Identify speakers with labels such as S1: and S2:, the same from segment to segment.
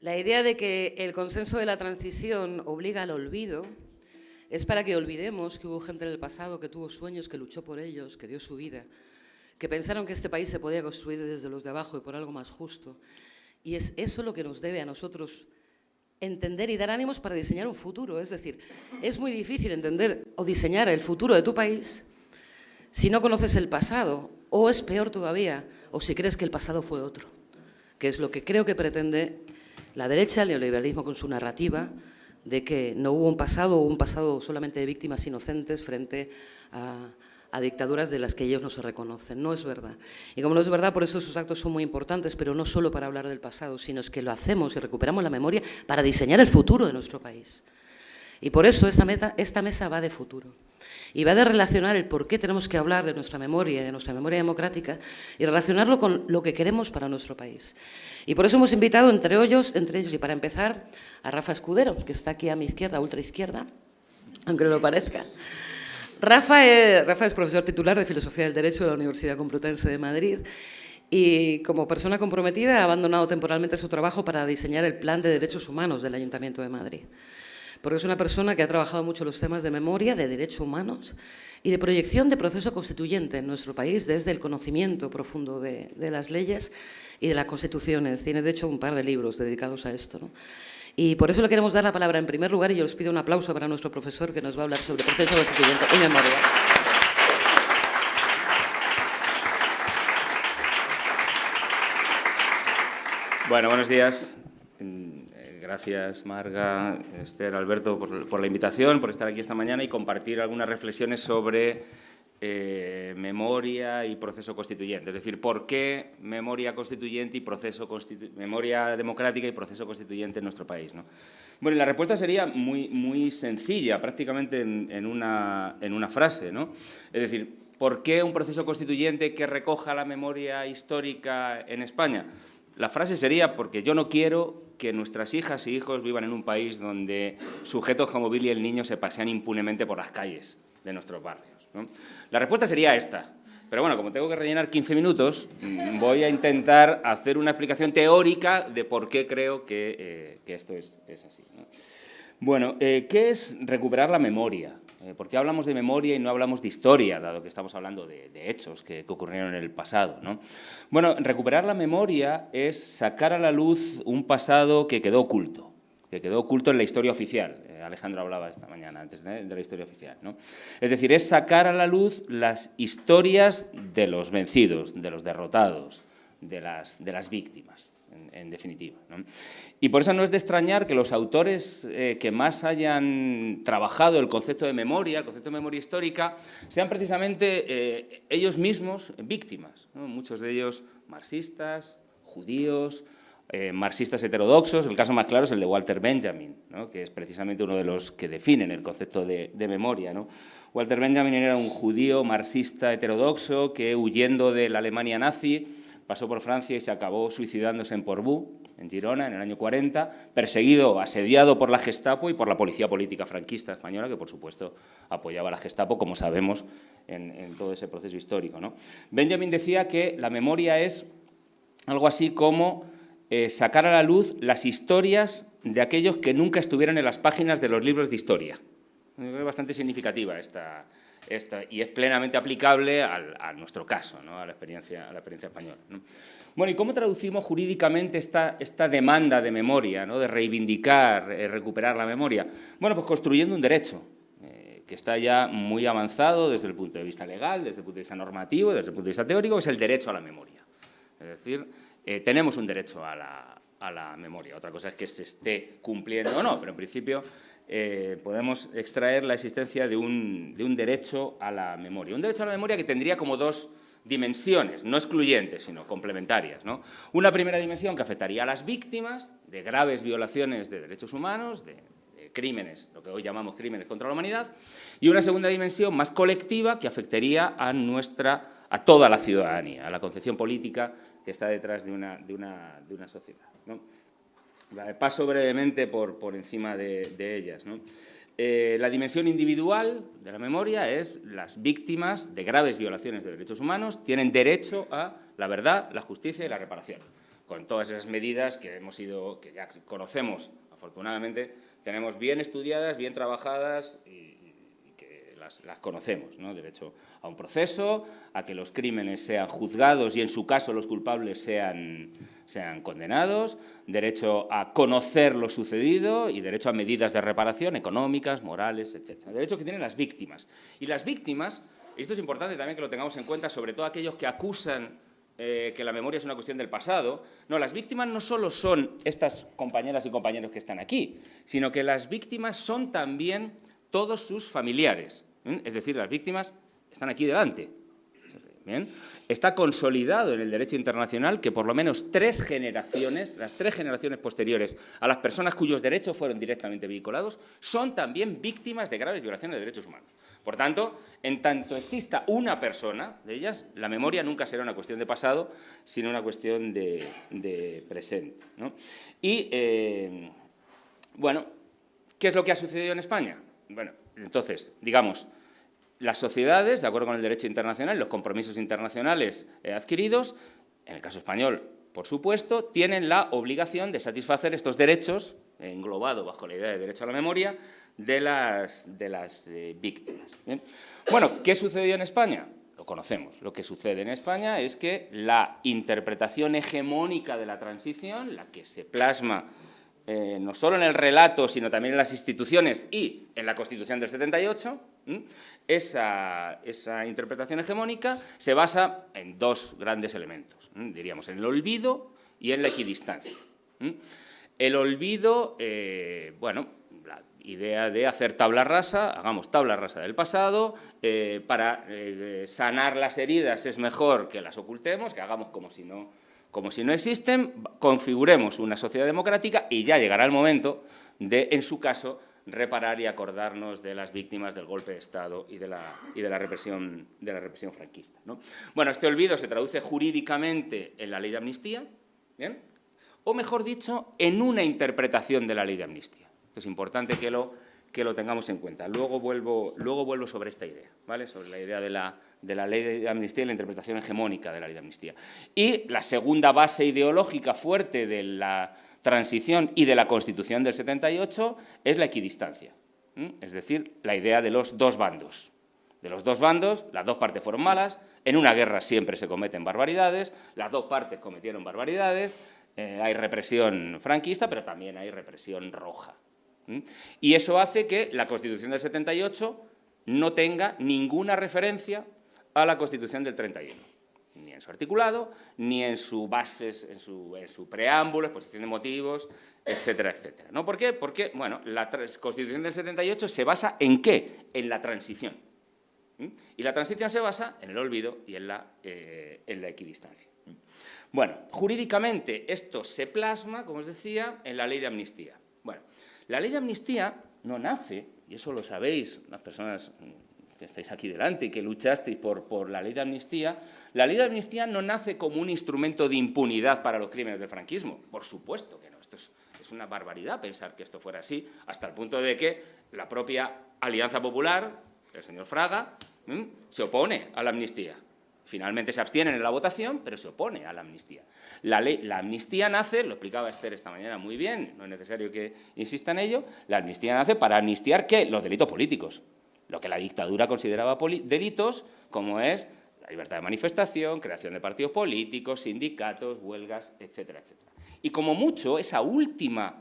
S1: La idea de que el consenso de la transición obliga al olvido es para que olvidemos que hubo gente en el pasado que tuvo sueños, que luchó por ellos, que dio su vida, que pensaron que este país se podía construir desde los de abajo y por algo más justo. Y es eso lo que nos debe a nosotros entender y dar ánimos para diseñar un futuro. Es decir, es muy difícil entender o diseñar el futuro de tu país si no conoces el pasado, o es peor todavía, o si crees que el pasado fue otro, que es lo que creo que pretende la derecha, el neoliberalismo, con su narrativa de que no hubo un pasado solamente de víctimas inocentes frente a dictaduras de las que ellos no se reconocen. No es verdad. Y como no es verdad, por eso esos actos son muy importantes, pero no solo para hablar del pasado, sino es que lo hacemos y recuperamos la memoria para diseñar el futuro de nuestro país. Y por eso esta mesa va de futuro. Y va de relacionar el por qué tenemos que hablar de nuestra memoria y de nuestra memoria democrática y relacionarlo con lo que queremos para nuestro país. Y por eso hemos invitado entre ellos y para empezar, a Rafa Escudero, que está aquí a mi izquierda, ultraizquierda, aunque no lo parezca. Rafa es profesor titular de Filosofía del Derecho de la Universidad Complutense de Madrid y como persona comprometida ha abandonado temporalmente su trabajo para diseñar el Plan de Derechos Humanos del Ayuntamiento de Madrid. Porque es una persona que ha trabajado mucho los temas de memoria, de derechos humanos y de proyección de proceso constituyente en nuestro país desde el conocimiento profundo de las leyes y de las constituciones. Tiene, de hecho, un par de libros dedicados a esto, ¿no? Y por eso le queremos dar la palabra en primer lugar y yo les pido un aplauso para nuestro profesor que nos va a hablar sobre proceso constituyente y memoria.
S2: Bueno, buenos días. Gracias, Marga, Esther, Alberto, por la invitación, por estar aquí esta mañana y compartir algunas reflexiones sobre memoria y proceso constituyente. Es decir, ¿por qué memoria constituyente y memoria democrática y proceso constituyente en nuestro país, ¿no? Bueno, la respuesta sería muy sencilla, prácticamente en una frase, ¿no? Es decir, ¿por qué un proceso constituyente que recoja la memoria histórica en España? La frase sería porque yo no quiero que nuestras hijas y hijos vivan en un país donde sujetos como Billy el Niño se pasean impunemente por las calles de nuestros barrios, ¿no? La respuesta sería esta. Pero bueno, como tengo que rellenar 15 minutos, voy a intentar hacer una explicación teórica de por qué creo que esto es así, ¿no? Bueno, ¿qué es recuperar la memoria? ¿Por qué hablamos de memoria y no hablamos de historia, dado que estamos hablando de hechos que ocurrieron en el pasado, ¿no? Bueno, recuperar la memoria es sacar a la luz un pasado que quedó oculto en la historia oficial. Alejandro hablaba esta mañana antes de la historia oficial, ¿no? Es decir, es sacar a la luz las historias de los vencidos, de los derrotados, de las víctimas. En definitiva, ¿no? Y por eso no es de extrañar que los autores que más hayan trabajado el concepto de memoria histórica, sean precisamente ellos mismos víctimas, ¿no? Muchos de ellos marxistas, judíos, marxistas heterodoxos. El caso más claro es el de Walter Benjamin, ¿no? Que es precisamente uno de los que definen el concepto de memoria, ¿no? Walter Benjamin era un judío marxista heterodoxo que, huyendo de la Alemania nazi, pasó por Francia y se acabó suicidándose en Portbou, en Girona, en el año 40, perseguido, asediado por la Gestapo y por la policía política franquista española, que por supuesto apoyaba a la Gestapo, como sabemos, en todo ese proceso histórico, ¿no? Benjamin decía que la memoria es algo así como sacar a la luz las historias de aquellos que nunca estuvieran en las páginas de los libros de historia. Es bastante significativa esta y es plenamente aplicable a nuestro caso, ¿no? a la experiencia española, ¿no? Bueno, ¿y cómo traducimos jurídicamente esta demanda de memoria, ¿no? De reivindicar, recuperar la memoria? Bueno, pues construyendo un derecho que está ya muy avanzado desde el punto de vista legal, desde el punto de vista normativo, desde el punto de vista teórico, que es el derecho a la memoria. Es decir, tenemos un derecho a la memoria. Otra cosa es que se esté cumpliendo o no, pero en principio podemos extraer la existencia de un derecho a la memoria. Un derecho a la memoria que tendría como dos dimensiones, no excluyentes, sino complementarias, ¿no? Una primera dimensión que afectaría a las víctimas de graves violaciones de derechos humanos, de crímenes, lo que hoy llamamos crímenes contra la humanidad, y una segunda dimensión más colectiva que afectaría a toda la ciudadanía, a la concepción política que está detrás de una sociedad, ¿no? Paso brevemente por encima de ellas, ¿no? La dimensión individual de la memoria es las víctimas de graves violaciones de derechos humanos tienen derecho a la verdad, la justicia y la reparación. con todas esas medidas que que ya conocemos, afortunadamente, tenemos bien estudiadas, bien trabajadas y que las conocemos, ¿no? Derecho a un proceso, a que los crímenes sean juzgados y, en su caso, los culpables sean condenados, derecho a conocer lo sucedido y derecho a medidas de reparación económicas, morales, etc. Derecho que tienen las víctimas. Y las víctimas, esto es importante también que lo tengamos en cuenta, sobre todo aquellos que acusan que la memoria es una cuestión del pasado. No, las víctimas no solo son estas compañeras y compañeros que están aquí, sino que las víctimas son también todos sus familiares. Es decir, las víctimas están aquí delante. ¿Bien? Está consolidado en el derecho internacional que por lo menos las 3 generaciones posteriores a las personas cuyos derechos fueron directamente vinculados, son también víctimas de graves violaciones de derechos humanos. Por tanto, en tanto exista una persona de ellas, la memoria nunca será una cuestión de pasado, sino una cuestión de presente, ¿no? Y, bueno, ¿qué es lo que ha sucedido en España? Bueno, entonces, digamos, las sociedades, de acuerdo con el derecho internacional, los compromisos internacionales adquiridos, en el caso español, por supuesto, tienen la obligación de satisfacer estos derechos, englobado bajo la idea de derecho a la memoria, de las víctimas. ¿Bien? Bueno, ¿qué sucedió en España? Lo conocemos. Lo que sucede en España es que la interpretación hegemónica de la transición, la que se plasma no solo en el relato, sino también en las instituciones y en la Constitución del 78, esa interpretación hegemónica se basa en 2 grandes elementos, diríamos, en el olvido y en la equidistancia. El olvido, bueno, la idea de hacer tabla rasa, hagamos tabla rasa del pasado, para sanar las heridas es mejor que las ocultemos, que hagamos como si no existen, configuremos una sociedad democrática y ya llegará el momento de, en su caso, reparar y acordarnos de las víctimas del golpe de Estado y de la represión franquista, ¿no? Bueno, este olvido se traduce jurídicamente en la ley de amnistía, ¿bien? O mejor dicho, en una interpretación de la ley de amnistía. Esto es importante que lo tengamos en cuenta. Luego vuelvo sobre esta idea, ¿vale? Sobre la idea de la ley de amnistía y la interpretación hegemónica de la ley de amnistía. Y la segunda base ideológica fuerte de la transición y de la Constitución del 78 es la equidistancia, es decir, la idea de los 2 bandos. De los 2 bandos, las 2 partes fueron malas, en una guerra siempre se cometen barbaridades, las 2 partes cometieron barbaridades, hay represión franquista, pero también hay represión roja. Y eso hace que la Constitución del 78 no tenga ninguna referencia a la Constitución del 31, ni en su articulado, ni en su bases, en su preámbulo, exposición de motivos, etcétera, etcétera. ¿No? ¿Por qué? Porque, bueno, la Constitución del 78 se basa ¿en qué? En la transición. Y la transición se basa en el olvido y en la equidistancia. Bueno, jurídicamente esto se plasma, como os decía, en la ley de amnistía. Bueno, la ley de amnistía no nace, y eso lo sabéis, las personas que estáis aquí delante y que luchasteis por la ley de amnistía no nace como un instrumento de impunidad para los crímenes del franquismo. Por supuesto que no. Esto es una barbaridad pensar que esto fuera así, hasta el punto de que la propia Alianza Popular, el señor Fraga, se opone a la amnistía. Finalmente se abstienen en la votación, pero se opone a la amnistía. La amnistía nace, lo explicaba Esther esta mañana muy bien, no es necesario que insista en ello, la amnistía nace para amnistiar ¿qué? Los delitos políticos, lo que la dictadura consideraba delitos, como es la libertad de manifestación, creación de partidos políticos, sindicatos, huelgas, etcétera, etcétera. Y como mucho, esa última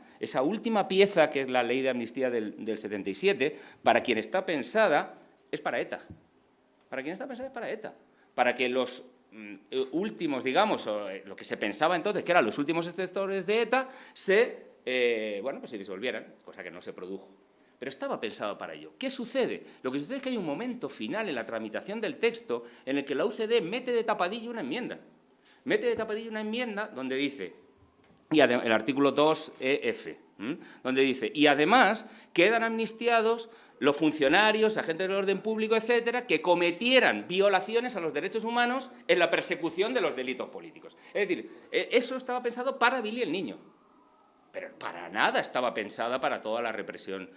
S2: pieza, que es la ley de amnistía del 77, para quien está pensada, es para ETA. Para quien está pensada es para ETA. Para que los últimos, digamos, o lo que se pensaba entonces, que eran los últimos sectores de ETA, se disolvieran, cosa que no se produjo. Pero estaba pensado para ello. ¿Qué sucede? Lo que sucede es que hay un momento final en la tramitación del texto en el que la UCD mete de tapadillo una enmienda. Mete de tapadillo una enmienda donde dice, y el artículo 2EF, donde dice, y además quedan amnistiados los funcionarios, agentes del orden público, etcétera, que cometieran violaciones a los derechos humanos en la persecución de los delitos políticos. Es decir, eso estaba pensado para Billy el Niño, pero para nada estaba pensada para toda la represión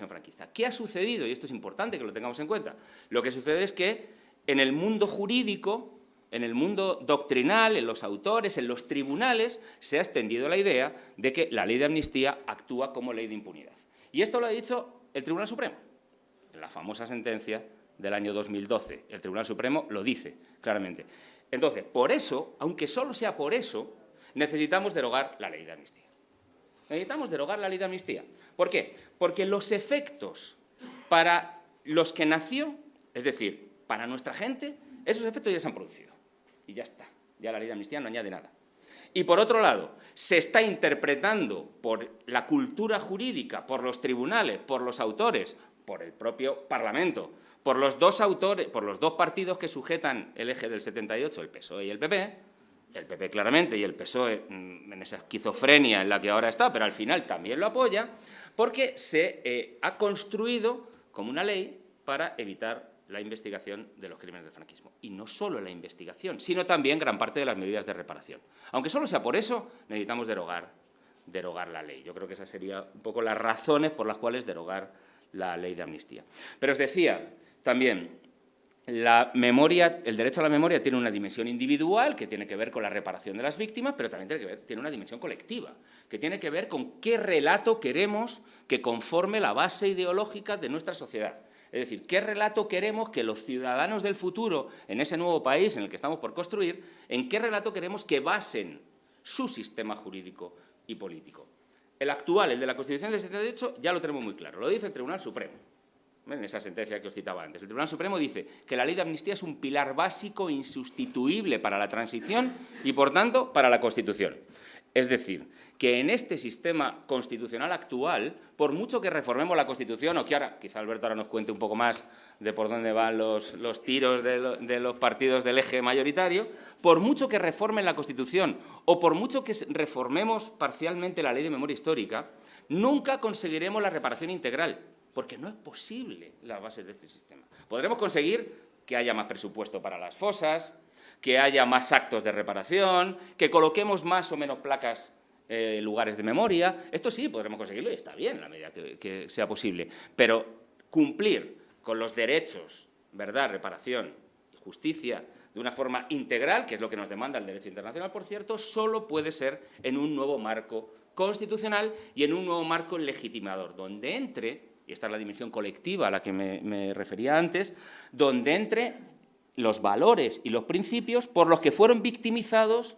S2: franquista. ¿Qué ha sucedido? Y esto es importante que lo tengamos en cuenta. Lo que sucede es que en el mundo jurídico en el mundo doctrinal, en los autores, en los tribunales, se ha extendido la idea de que la ley de amnistía actúa como ley de impunidad. Y esto lo ha dicho el Tribunal Supremo, en la famosa sentencia del año 2012. El Tribunal Supremo lo dice claramente. Entonces, por eso, aunque solo sea por eso, necesitamos derogar la ley de amnistía. Necesitamos derogar la ley de amnistía. ¿Por qué? Porque los efectos para los que nació, es decir, para nuestra gente, esos efectos ya se han producido. Y ya está. Ya la ley de amnistía no añade nada. Y por otro lado, se está interpretando por la cultura jurídica, por los tribunales, por los autores, por el propio Parlamento, por los dos autores, por los dos partidos que sujetan el eje del 78, el PSOE y el PP claramente y el PSOE en esa esquizofrenia en la que ahora está, pero al final también lo apoya, porque se ha construido como una ley para evitar la investigación de los crímenes del franquismo. Y no solo la investigación, sino también gran parte de las medidas de reparación. Aunque solo sea por eso, necesitamos derogar la ley. Yo creo que esas serían un poco las razones por las cuales derogar la ley de amnistía. Pero os decía también, el derecho a la memoria tiene una dimensión individual que tiene que ver con la reparación de las víctimas, pero también tiene una dimensión colectiva, que tiene que ver con qué relato queremos que conforme la base ideológica de nuestra sociedad. Es decir, qué relato queremos que los ciudadanos del futuro, en ese nuevo país en el que estamos por construir, en qué relato queremos que basen su sistema jurídico y político. El actual, el de la Constitución del 78, ya lo tenemos muy claro, lo dice el Tribunal Supremo, en esa sentencia que os citaba antes. El Tribunal Supremo dice que la ley de amnistía es un pilar básico e insustituible para la transición y, por tanto, para la Constitución. Es decir, que en este sistema constitucional actual, por mucho que reformemos la Constitución, o que ahora, quizá Alberto ahora nos cuente un poco más de por dónde van los tiros de los partidos del eje mayoritario, por mucho que reformen la Constitución o por mucho que reformemos parcialmente la Ley de Memoria Histórica, nunca conseguiremos la reparación integral, porque no es posible la base de este sistema. Podremos conseguir que haya más presupuesto para las fosas, que haya más actos de reparación, que coloquemos más o menos placas, lugares de memoria. Esto sí podremos conseguirlo y está bien en la medida que sea posible. Pero cumplir con los derechos, verdad, reparación y justicia de una forma integral, que es lo que nos demanda el derecho internacional, por cierto, solo puede ser en un nuevo marco constitucional y en un nuevo marco legitimador, donde entre, y esta es la dimensión colectiva a la que me refería antes, donde entre los valores y los principios por los que fueron victimizados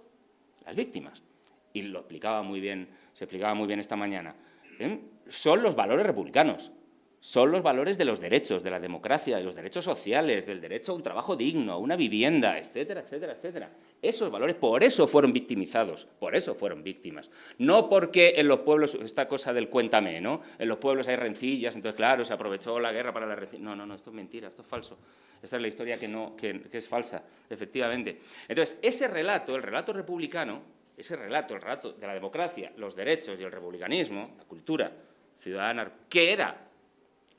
S2: las víctimas. Y lo explicaba muy bien, se explicaba muy bien esta mañana. Son los valores republicanos, son los valores de los derechos, de la democracia, de los derechos sociales, del derecho a un trabajo digno, a una vivienda, etcétera, etcétera, etcétera. Esos valores, por eso fueron victimizados, por eso fueron víctimas. No porque en los pueblos, esta cosa del cuéntame, ¿no? En los pueblos hay rencillas, entonces, claro, se aprovechó la guerra para la rencilla. No, no, no, esto es mentira, esto es falso. Esta es la historia que es falsa, efectivamente. Entonces, ese relato, el relato republicano, ese relato, el relato de la democracia, los derechos y el republicanismo, la cultura ciudadana, que era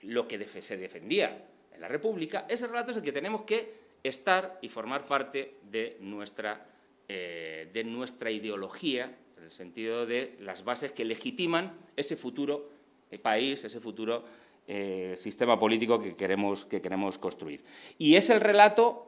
S2: lo que se defendía en la República, ese relato es el que tenemos que estar y formar parte de nuestra ideología, en el sentido de las bases que legitiman ese futuro país, ese futuro sistema político que queremos construir. Y es el relato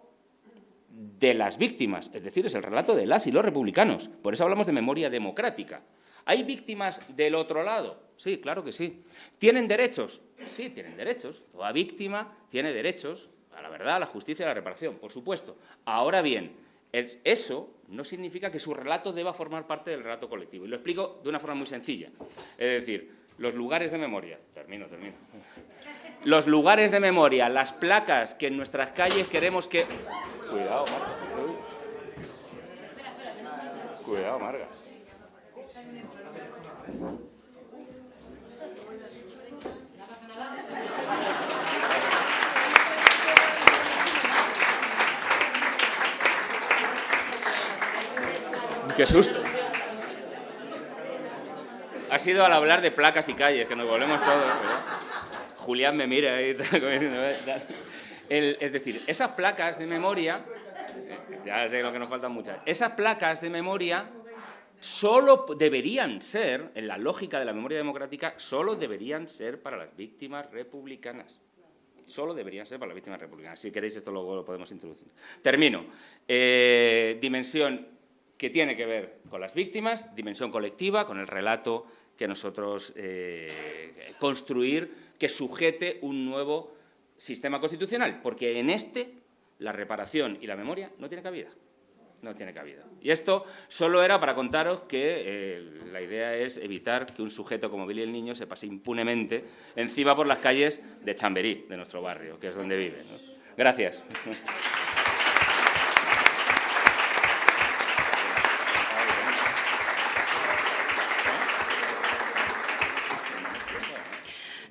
S2: de las víctimas, es decir, es el relato de las y los republicanos. Por eso hablamos de memoria democrática. ¿Hay víctimas del otro lado? Sí, claro que sí. ¿Tienen derechos? Sí, tienen derechos. Toda víctima tiene derechos a la verdad, a la justicia y a la reparación, por supuesto. Ahora bien, eso no significa que su relato deba formar parte del relato colectivo. Y lo explico de una forma muy sencilla. Es decir, los lugares de memoria... Termino. Los lugares de memoria, las placas que en nuestras calles queremos que... Cuidado, Marga. Cuidado, Marga. ¡Qué susto! Ha sido al hablar de placas y calles, que nos volvemos todos, ¿verdad? Julián me mira y tal. Es decir, esas placas de memoria, ya sé lo que nos faltan muchas, esas placas de memoria solo deberían ser, en la lógica de la memoria democrática, solo deberían ser para las víctimas republicanas. Solo deberían ser para las víctimas republicanas. Si queréis, esto luego lo podemos introducir. Termino. Dimensión que tiene que ver con las víctimas, dimensión colectiva, con el relato que nosotros construir, que sujete un nuevo sistema constitucional, porque en la reparación y la memoria no tiene cabida. No tiene cabida. Y esto solo era para contaros que la idea es evitar que un sujeto como Billy el Niño se pase impunemente encima por las calles de Chamberí, de nuestro barrio, que es donde vive, ¿no? Gracias.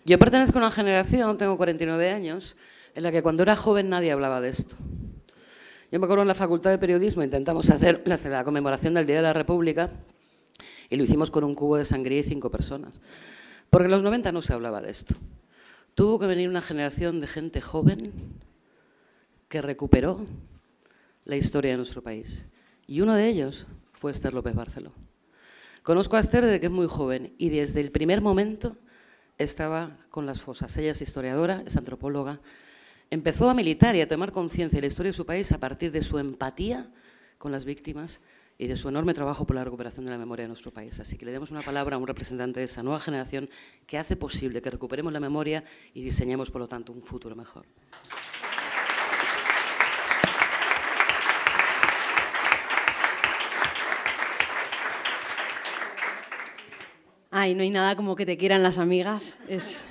S1: Yo pertenezco a una generación, tengo 49 años, en la que cuando era joven nadie hablaba de esto. Yo me acuerdo en la Facultad de Periodismo intentamos hacer la conmemoración del Día de la República y lo hicimos con un cubo de sangría y 5 personas. Porque en los 90 no se hablaba de esto. Tuvo que venir una generación de gente joven que recuperó la historia de nuestro país. Y uno de ellos fue Esther López Barceló. Conozco a Esther desde que es muy joven y desde el primer momento estaba con las fosas. Ella es historiadora, es antropóloga. Empezó a militar y a tomar conciencia de la historia de su país a partir de su empatía con las víctimas y de su enorme trabajo por la recuperación de la memoria de nuestro país. Así que le demos una palabra a un representante de esa nueva generación que hace posible que recuperemos la memoria y diseñemos, por lo tanto, un futuro mejor.
S3: Ay, no hay nada como que te quieran las amigas, es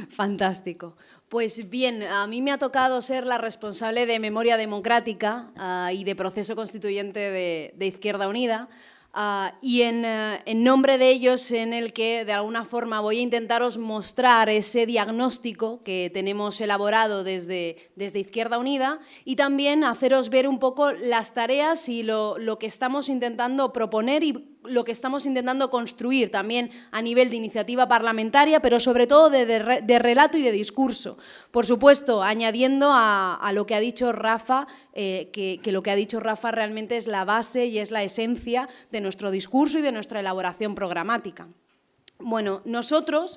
S3: fantástico. Pues bien, a mí me ha tocado ser la responsable de Memoria Democrática y de Proceso Constituyente de Izquierda Unida, y en nombre de ellos, en el que de alguna forma voy a intentaros mostrar ese diagnóstico que tenemos elaborado desde Izquierda Unida y también haceros ver un poco las tareas y lo que estamos intentando proponer y lo que estamos intentando construir también a nivel de iniciativa parlamentaria, pero sobre todo de relato y de discurso. Por supuesto, añadiendo a lo que ha dicho Rafa, que lo que ha dicho Rafa realmente es la base y es la esencia de nuestro discurso y de nuestra elaboración programática. Bueno, nosotras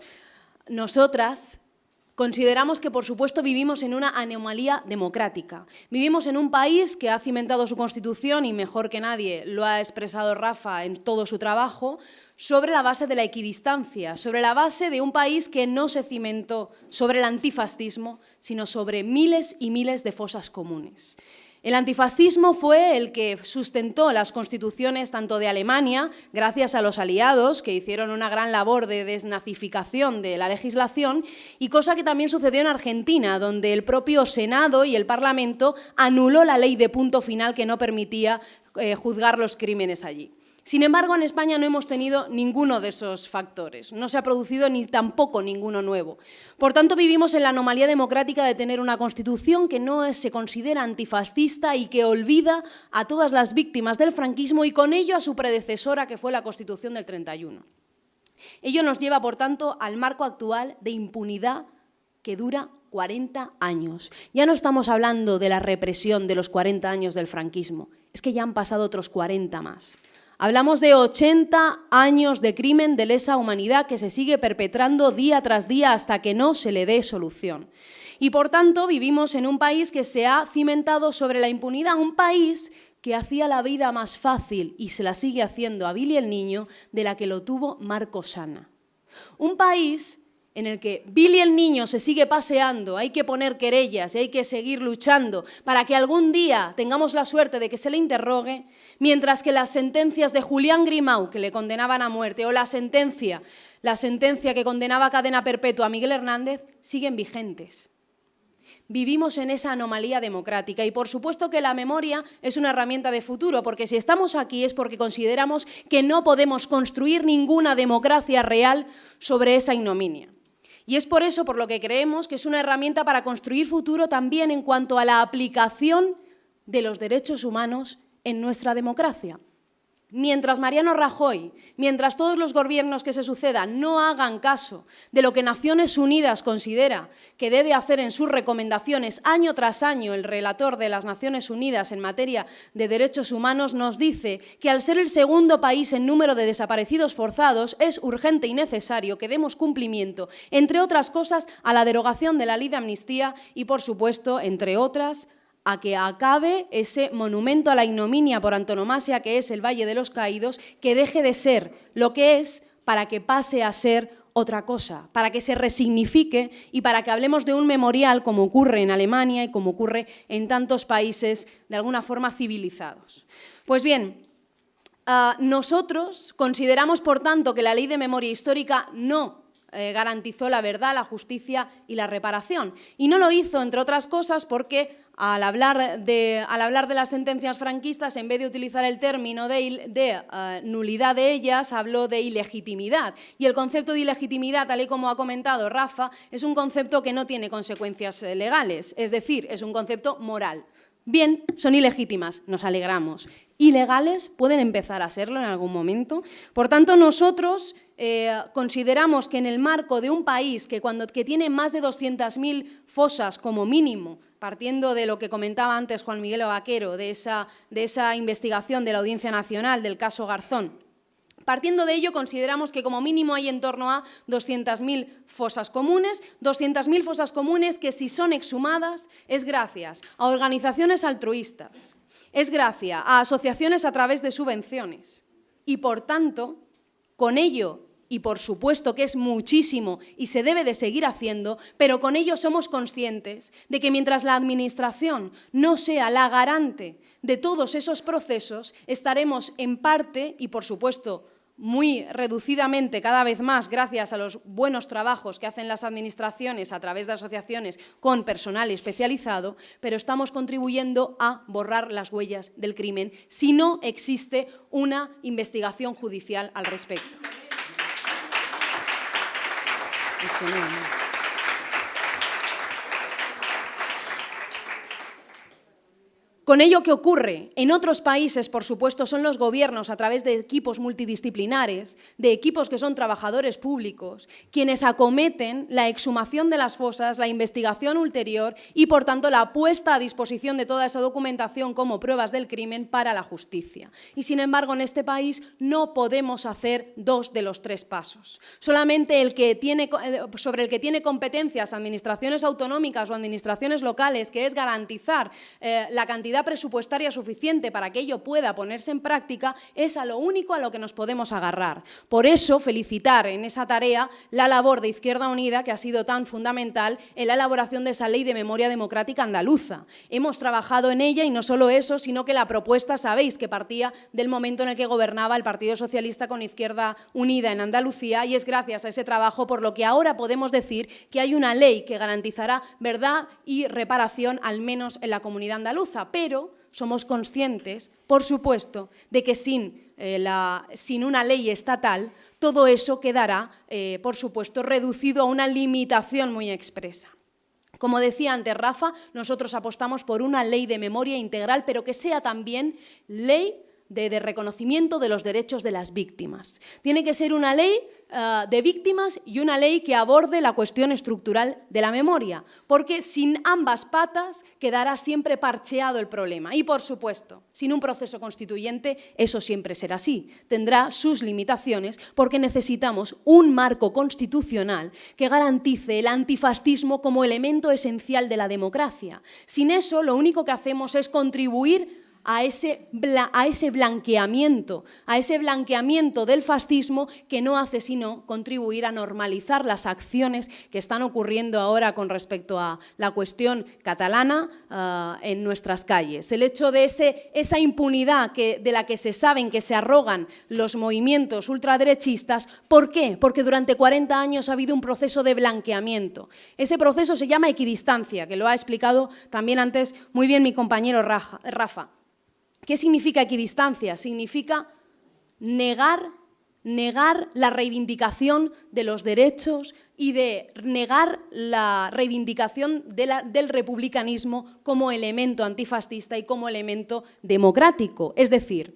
S3: consideramos que, por supuesto, vivimos en una anomalía democrática. Vivimos en un país que ha cimentado su Constitución, y mejor que nadie lo ha expresado Rafa en todo su trabajo, sobre la base de la equidistancia, sobre la base de un país que no se cimentó sobre el antifascismo, sino sobre miles y miles de fosas comunes. El antifascismo fue el que sustentó las constituciones tanto de Alemania, gracias a los aliados, que hicieron una gran labor de desnazificación de la legislación, y cosa que también sucedió en Argentina, donde el propio Senado y el Parlamento anuló la ley de punto final que no permitía juzgar los crímenes allí. Sin embargo, en España no hemos tenido ninguno de esos factores, no se ha producido ni tampoco ninguno nuevo. Por tanto, vivimos en la anomalía democrática de tener una Constitución que no se considera antifascista y que olvida a todas las víctimas del franquismo y con ello a su predecesora, que fue la Constitución del 31. Ello nos lleva, por tanto, al marco actual de impunidad que dura 40 años. Ya no estamos hablando de la represión de los 40 años del franquismo, es que ya han pasado otros 40 más. Hablamos de 80 años de crimen de lesa humanidad que se sigue perpetrando día tras día hasta que no se le dé solución. Y por tanto vivimos en un país que se ha cimentado sobre la impunidad, un país que hacía la vida más fácil y se la sigue haciendo a Billy el Niño de la que lo tuvo Marco Sana. Un país en el que Billy el Niño se sigue paseando, hay que poner querellas y hay que seguir luchando para que algún día tengamos la suerte de que se le interrogue, mientras que las sentencias de Julián Grimau, que le condenaban a muerte, o la sentencia que condenaba a cadena perpetua a Miguel Hernández, siguen vigentes. Vivimos en esa anomalía democrática y por supuesto que la memoria es una herramienta de futuro, porque si estamos aquí es porque consideramos que no podemos construir ninguna democracia real sobre esa ignominia. Y es por eso por lo que creemos que es una herramienta para construir futuro también en cuanto a la aplicación de los derechos humanos en nuestra democracia. Mientras Mariano Rajoy, mientras todos los gobiernos que se sucedan no hagan caso de lo que Naciones Unidas considera que debe hacer en sus recomendaciones, año tras año el relator de las Naciones Unidas en materia de derechos humanos nos dice que al ser el segundo país en número de desaparecidos forzados es urgente y necesario que demos cumplimiento, entre otras cosas, a la derogación de la ley de amnistía y, por supuesto, entre otras, a que acabe ese monumento a la ignominia por antonomasia que es el Valle de los Caídos, que deje de ser lo que es para que pase a ser otra cosa, para que se resignifique y para que hablemos de un memorial como ocurre en Alemania y como ocurre en tantos países de alguna forma civilizados. Pues bien, nosotros consideramos, por tanto, que la Ley de Memoria Histórica no garantizó la verdad, la justicia y la reparación. Y no lo hizo, entre otras cosas, porque al hablar de las sentencias franquistas, en vez de utilizar el término de nulidad de ellas, habló de ilegitimidad. Y el concepto de ilegitimidad, tal y como ha comentado Rafa, es un concepto que no tiene consecuencias legales, es decir, es un concepto moral. Bien, son ilegítimas, nos alegramos. Ilegales pueden empezar a serlo en algún momento. Por tanto, nosotros consideramos que en el marco de un país que tiene más de 200.000 fosas como mínimo, partiendo de lo que comentaba antes Juan Miguel Vaquero, de esa investigación de la Audiencia Nacional del caso Garzón, partiendo de ello, consideramos que como mínimo hay en torno a 200.000 fosas comunes que si son exhumadas es gracias a organizaciones altruistas, es gracias a asociaciones a través de subvenciones y, por tanto, con ello, y por supuesto que es muchísimo y se debe de seguir haciendo, pero con ello somos conscientes de que mientras la Administración no sea la garante de todos esos procesos, estaremos en parte y, por supuesto, muy reducidamente cada vez más gracias a los buenos trabajos que hacen las administraciones a través de asociaciones con personal especializado, pero estamos contribuyendo a borrar las huellas del crimen si no existe una investigación judicial al respecto. Con ello, ¿qué ocurre? En otros países, por supuesto, son los gobiernos a través de equipos multidisciplinares, de equipos que son trabajadores públicos, quienes acometen la exhumación de las fosas, la investigación ulterior y, por tanto, la puesta a disposición de toda esa documentación como pruebas del crimen para la justicia. Y, sin embargo, en este país no podemos hacer dos de los tres pasos. Solamente sobre el que tiene competencias administraciones autonómicas o administraciones locales, que es garantizar la cantidad presupuestaria suficiente para que ello pueda ponerse en práctica, es a lo único a lo que nos podemos agarrar. Por eso, felicitar en esa tarea la labor de Izquierda Unida, que ha sido tan fundamental en la elaboración de esa Ley de Memoria Democrática andaluza. Hemos trabajado en ella y no solo eso, sino que la propuesta, sabéis, que partía del momento en el que gobernaba el Partido Socialista con Izquierda Unida en Andalucía, y es gracias a ese trabajo por lo que ahora podemos decir que hay una ley que garantizará verdad y reparación, al menos en la comunidad andaluza. Pero somos conscientes, por supuesto, de que sin una ley estatal todo eso quedará, por supuesto, reducido a una limitación muy expresa. Como decía antes Rafa, nosotros apostamos por una ley de memoria integral, pero que sea también ley de reconocimiento de los derechos de las víctimas. Tiene que ser una ley de víctimas y una ley que aborde la cuestión estructural de la memoria, porque sin ambas patas quedará siempre parcheado el problema. Y, por supuesto, sin un proceso constituyente eso siempre será así. Tendrá sus limitaciones porque necesitamos un marco constitucional que garantice el antifascismo como elemento esencial de la democracia. Sin eso, lo único que hacemos es contribuir a ese blanqueamiento del fascismo, que no hace sino contribuir a normalizar las acciones que están ocurriendo ahora con respecto a la cuestión catalana en nuestras calles. El hecho de esa impunidad de la que se saben que se arrogan los movimientos ultraderechistas. ¿Por qué? Porque durante 40 años ha habido un proceso de blanqueamiento. Ese proceso se llama equidistancia, que lo ha explicado también antes muy bien mi compañero Rafa. ¿Qué significa equidistancia? Significa negar la reivindicación de los derechos y de negar la reivindicación del republicanismo como elemento antifascista y como elemento democrático. Es decir,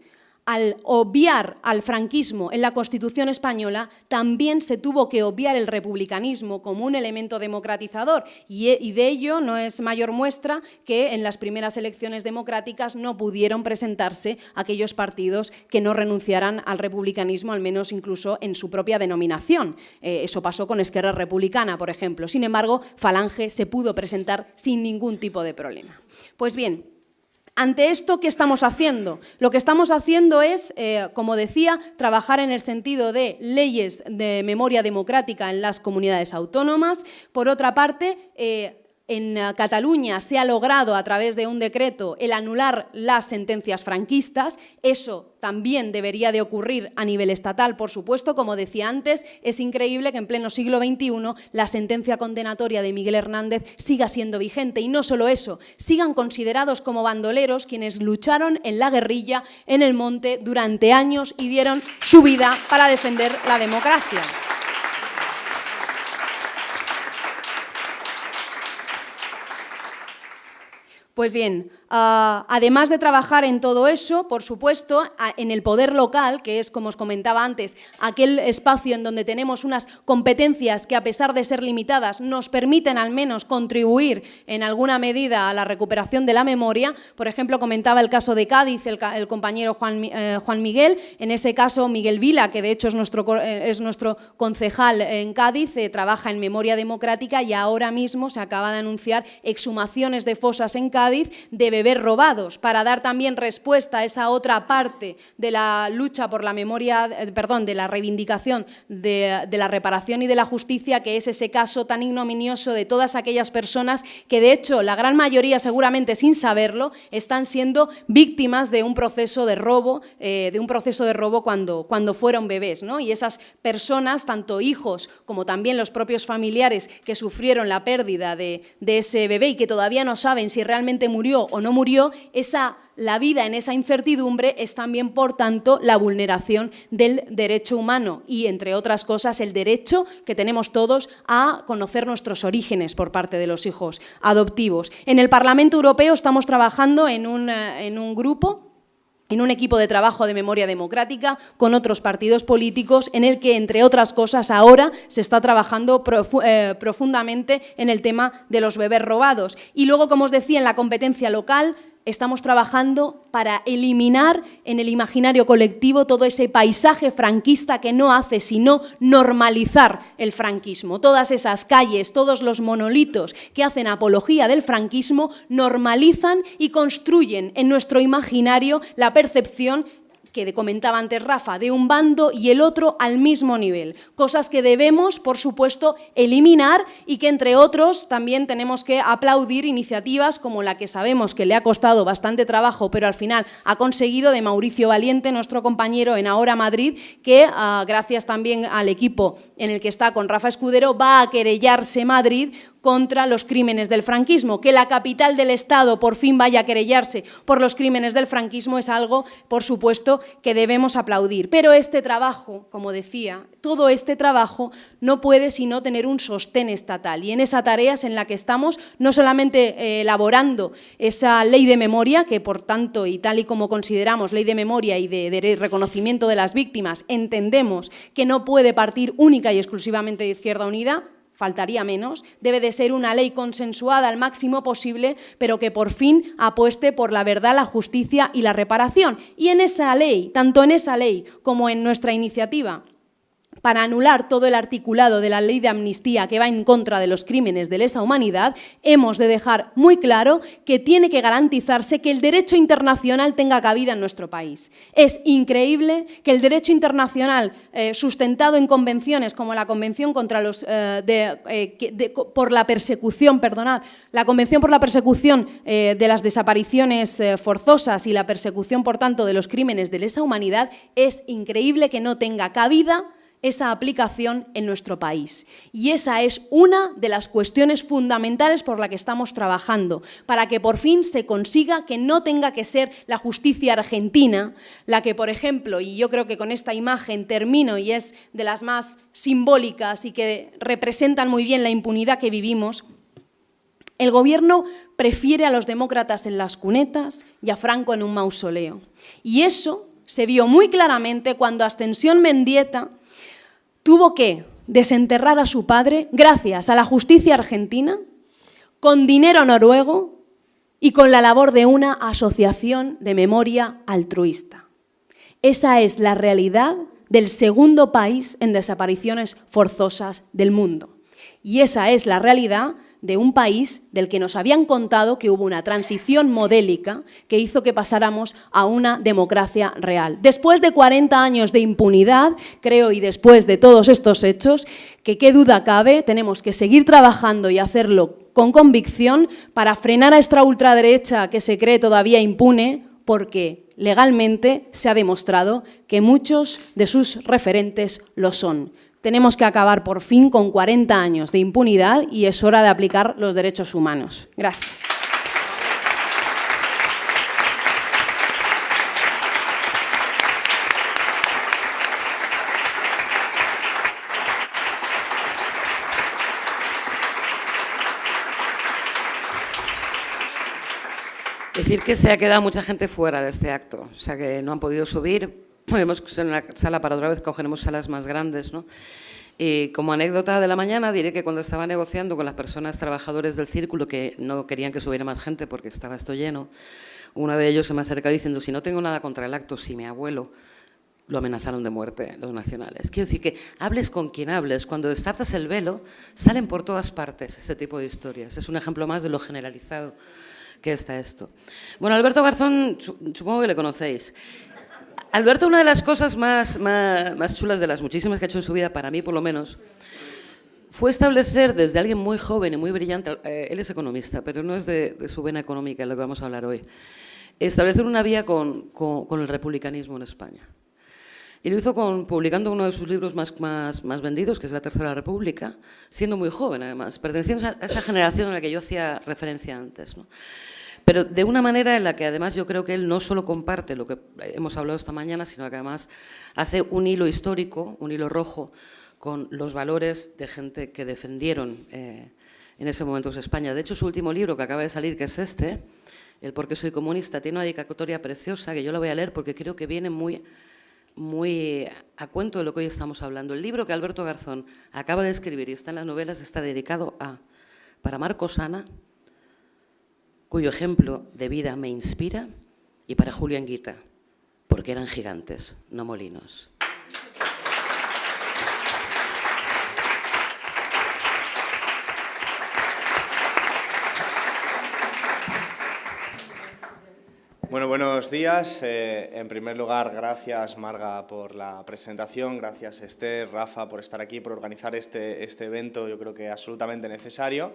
S3: al obviar al franquismo en la Constitución española, también se tuvo que obviar el republicanismo como un elemento democratizador, y de ello no es mayor muestra que en las primeras elecciones democráticas no pudieron presentarse aquellos partidos que no renunciaran al republicanismo, al menos incluso en su propia denominación. Eso pasó con Esquerra Republicana, por ejemplo. Sin embargo, Falange se pudo presentar sin ningún tipo de problema. Pues bien, ante esto, ¿qué estamos haciendo? Lo que estamos haciendo es, como decía, trabajar en el sentido de leyes de memoria democrática en las comunidades autónomas. Por otra parte, en Cataluña se ha logrado a través de un decreto el anular las sentencias franquistas. Eso también debería de ocurrir a nivel estatal, por supuesto. Como decía antes, es increíble que en pleno siglo XXI la sentencia condenatoria de Miguel Hernández siga siendo vigente. Y no solo eso, sigan considerados como bandoleros quienes lucharon en la guerrilla en el monte durante años y dieron su vida para defender la democracia. Pues bien, además de trabajar en todo eso, por supuesto, en el poder local, que es, como os comentaba antes, aquel espacio en donde tenemos unas competencias que, a pesar de ser limitadas, nos permiten al menos contribuir en alguna medida a la recuperación de la memoria. Por ejemplo, comentaba el caso de Cádiz, el compañero Juan Miguel. En ese caso, Miguel Vila, que de hecho es nuestro concejal en Cádiz, trabaja en memoria democrática y ahora mismo se acaba de anunciar exhumaciones de fosas en Cádiz de bebés robados, para dar también respuesta a esa otra parte de la lucha por la memoria, de la reivindicación de la reparación y de la justicia, que es ese caso tan ignominioso de todas aquellas personas que, de hecho, la gran mayoría, seguramente sin saberlo, están siendo víctimas de un proceso de robo, cuando fueron bebés, ¿no? Y esas personas, tanto hijos como también los propios familiares que sufrieron la pérdida de ese bebé y que todavía no saben si realmente murió o no murió, la vida en esa incertidumbre es también, por tanto, la vulneración del derecho humano y, entre otras cosas, el derecho que tenemos todos a conocer nuestros orígenes por parte de los hijos adoptivos. En el Parlamento Europeo estamos trabajando en un grupo, en un equipo de trabajo de memoria democrática con otros partidos políticos, en el que, entre otras cosas, ahora se está trabajando profundamente en el tema de los bebés robados. Y luego, como os decía, en la competencia local estamos trabajando para eliminar en el imaginario colectivo todo ese paisaje franquista que no hace sino normalizar el franquismo. Todas esas calles, todos los monolitos que hacen apología del franquismo normalizan y construyen en nuestro imaginario la percepción que comentaba antes Rafa, de un bando y el otro al mismo nivel. Cosas que debemos, por supuesto, eliminar y que, entre otros, también tenemos que aplaudir iniciativas como la que sabemos que le ha costado bastante trabajo, pero al final ha conseguido, de Mauricio Valiente, nuestro compañero en Ahora Madrid, que gracias también al equipo en el que está con Rafa Escudero, va a querellarse Madrid contra los crímenes del franquismo. Que la capital del Estado por fin vaya a querellarse por los crímenes del franquismo es algo, por supuesto, que debemos aplaudir. Pero este trabajo, como decía, todo este trabajo no puede sino tener un sostén estatal. Y en esa tarea es en la que estamos, no solamente elaborando esa ley de memoria, que por tanto, y tal y como consideramos ley de memoria y de reconocimiento de las víctimas, entendemos que no puede partir única y exclusivamente de Izquierda Unida, faltaría menos, debe de ser una ley consensuada al máximo posible, pero que por fin apueste por la verdad, la justicia y la reparación. Y en esa ley, tanto en esa ley como en nuestra iniciativa, para anular todo el articulado de la ley de amnistía que va en contra de los crímenes de lesa humanidad, hemos de dejar muy claro que tiene que garantizarse que el derecho internacional tenga cabida en nuestro país. Es increíble que el derecho internacional sustentado en convenciones como la Convención contra por la persecución, la Convención por la persecución de las desapariciones forzosas y la persecución, por tanto, de los crímenes de lesa humanidad, es increíble que no tenga cabida esa aplicación en nuestro país. Y esa es una de las cuestiones fundamentales por la que estamos trabajando, para que por fin se consiga que no tenga que ser la justicia argentina la que, por ejemplo, y yo creo que con esta imagen termino y es de las más simbólicas y que representan muy bien la impunidad que vivimos, el gobierno prefiere a los demócratas en las cunetas y a Franco en un mausoleo. Y eso se vio muy claramente cuando Ascensión Mendieta tuvo que desenterrar a su padre gracias a la justicia argentina, con dinero noruego y con la labor de una asociación de memoria altruista. Esa es la realidad del segundo país en desapariciones forzosas del mundo. Y esa es la realidad de un país del que nos habían contado que hubo una transición modélica que hizo que pasáramos a una democracia real. Después de 40 años de impunidad, creo, y después de todos estos hechos, que qué duda cabe, tenemos que seguir trabajando y hacerlo con convicción para frenar a esta ultraderecha que se cree todavía impune, porque legalmente se ha demostrado que muchos de sus referentes lo son. Tenemos que acabar por fin con 40 años de impunidad y es hora de aplicar los derechos humanos. Gracias.
S1: Decir que se ha quedado mucha gente fuera de este acto, o sea que no han podido subir. Hemos en una sala para otra vez, cogeremos salas más grandes, ¿no? Y como anécdota de la mañana diré que cuando estaba negociando con las personas trabajadores del círculo que no querían que subiera más gente porque estaba esto lleno, uno de ellos se me acerca diciendo: si no tengo nada contra el acto, si mi abuelo lo amenazaron de muerte los nacionales. Quiero decir que hables con quien hables, cuando destapas el velo salen por todas partes ese tipo de historias. Es un ejemplo más de lo generalizado que está esto. Bueno, Alberto Garzón, supongo que le conocéis. Alberto, una de las cosas más chulas de las muchísimas que ha hecho en su vida, para mí por lo menos, fue establecer desde alguien muy joven y muy brillante, él es economista, pero no es de su vena económica, es lo que vamos a hablar hoy, establecer una vía con el republicanismo en España. Y lo hizo publicando uno de sus libros más vendidos, que es La Tercera República, siendo muy joven además, perteneciendo a esa generación a la que yo hacía referencia antes, ¿no? Pero de una manera en la que además yo creo que él no solo comparte lo que hemos hablado esta mañana, sino que además hace un hilo histórico, un hilo rojo, con los valores de gente que defendieron en ese momento España. De hecho, su último libro que acaba de salir, que es este, El por qué soy comunista, tiene una dedicatoria preciosa que yo la voy a leer porque creo que viene muy a cuento de lo que hoy estamos hablando. El libro que Alberto Garzón acaba de escribir y está en las novelas está dedicado para Marcos Ana, cuyo ejemplo de vida me inspira, y para Julio Anguita, porque eran gigantes, no molinos.
S4: Bueno, buenos días. En primer lugar, gracias Marga por la presentación, gracias Esther, Rafa por estar aquí, por organizar este evento, yo creo que absolutamente necesario,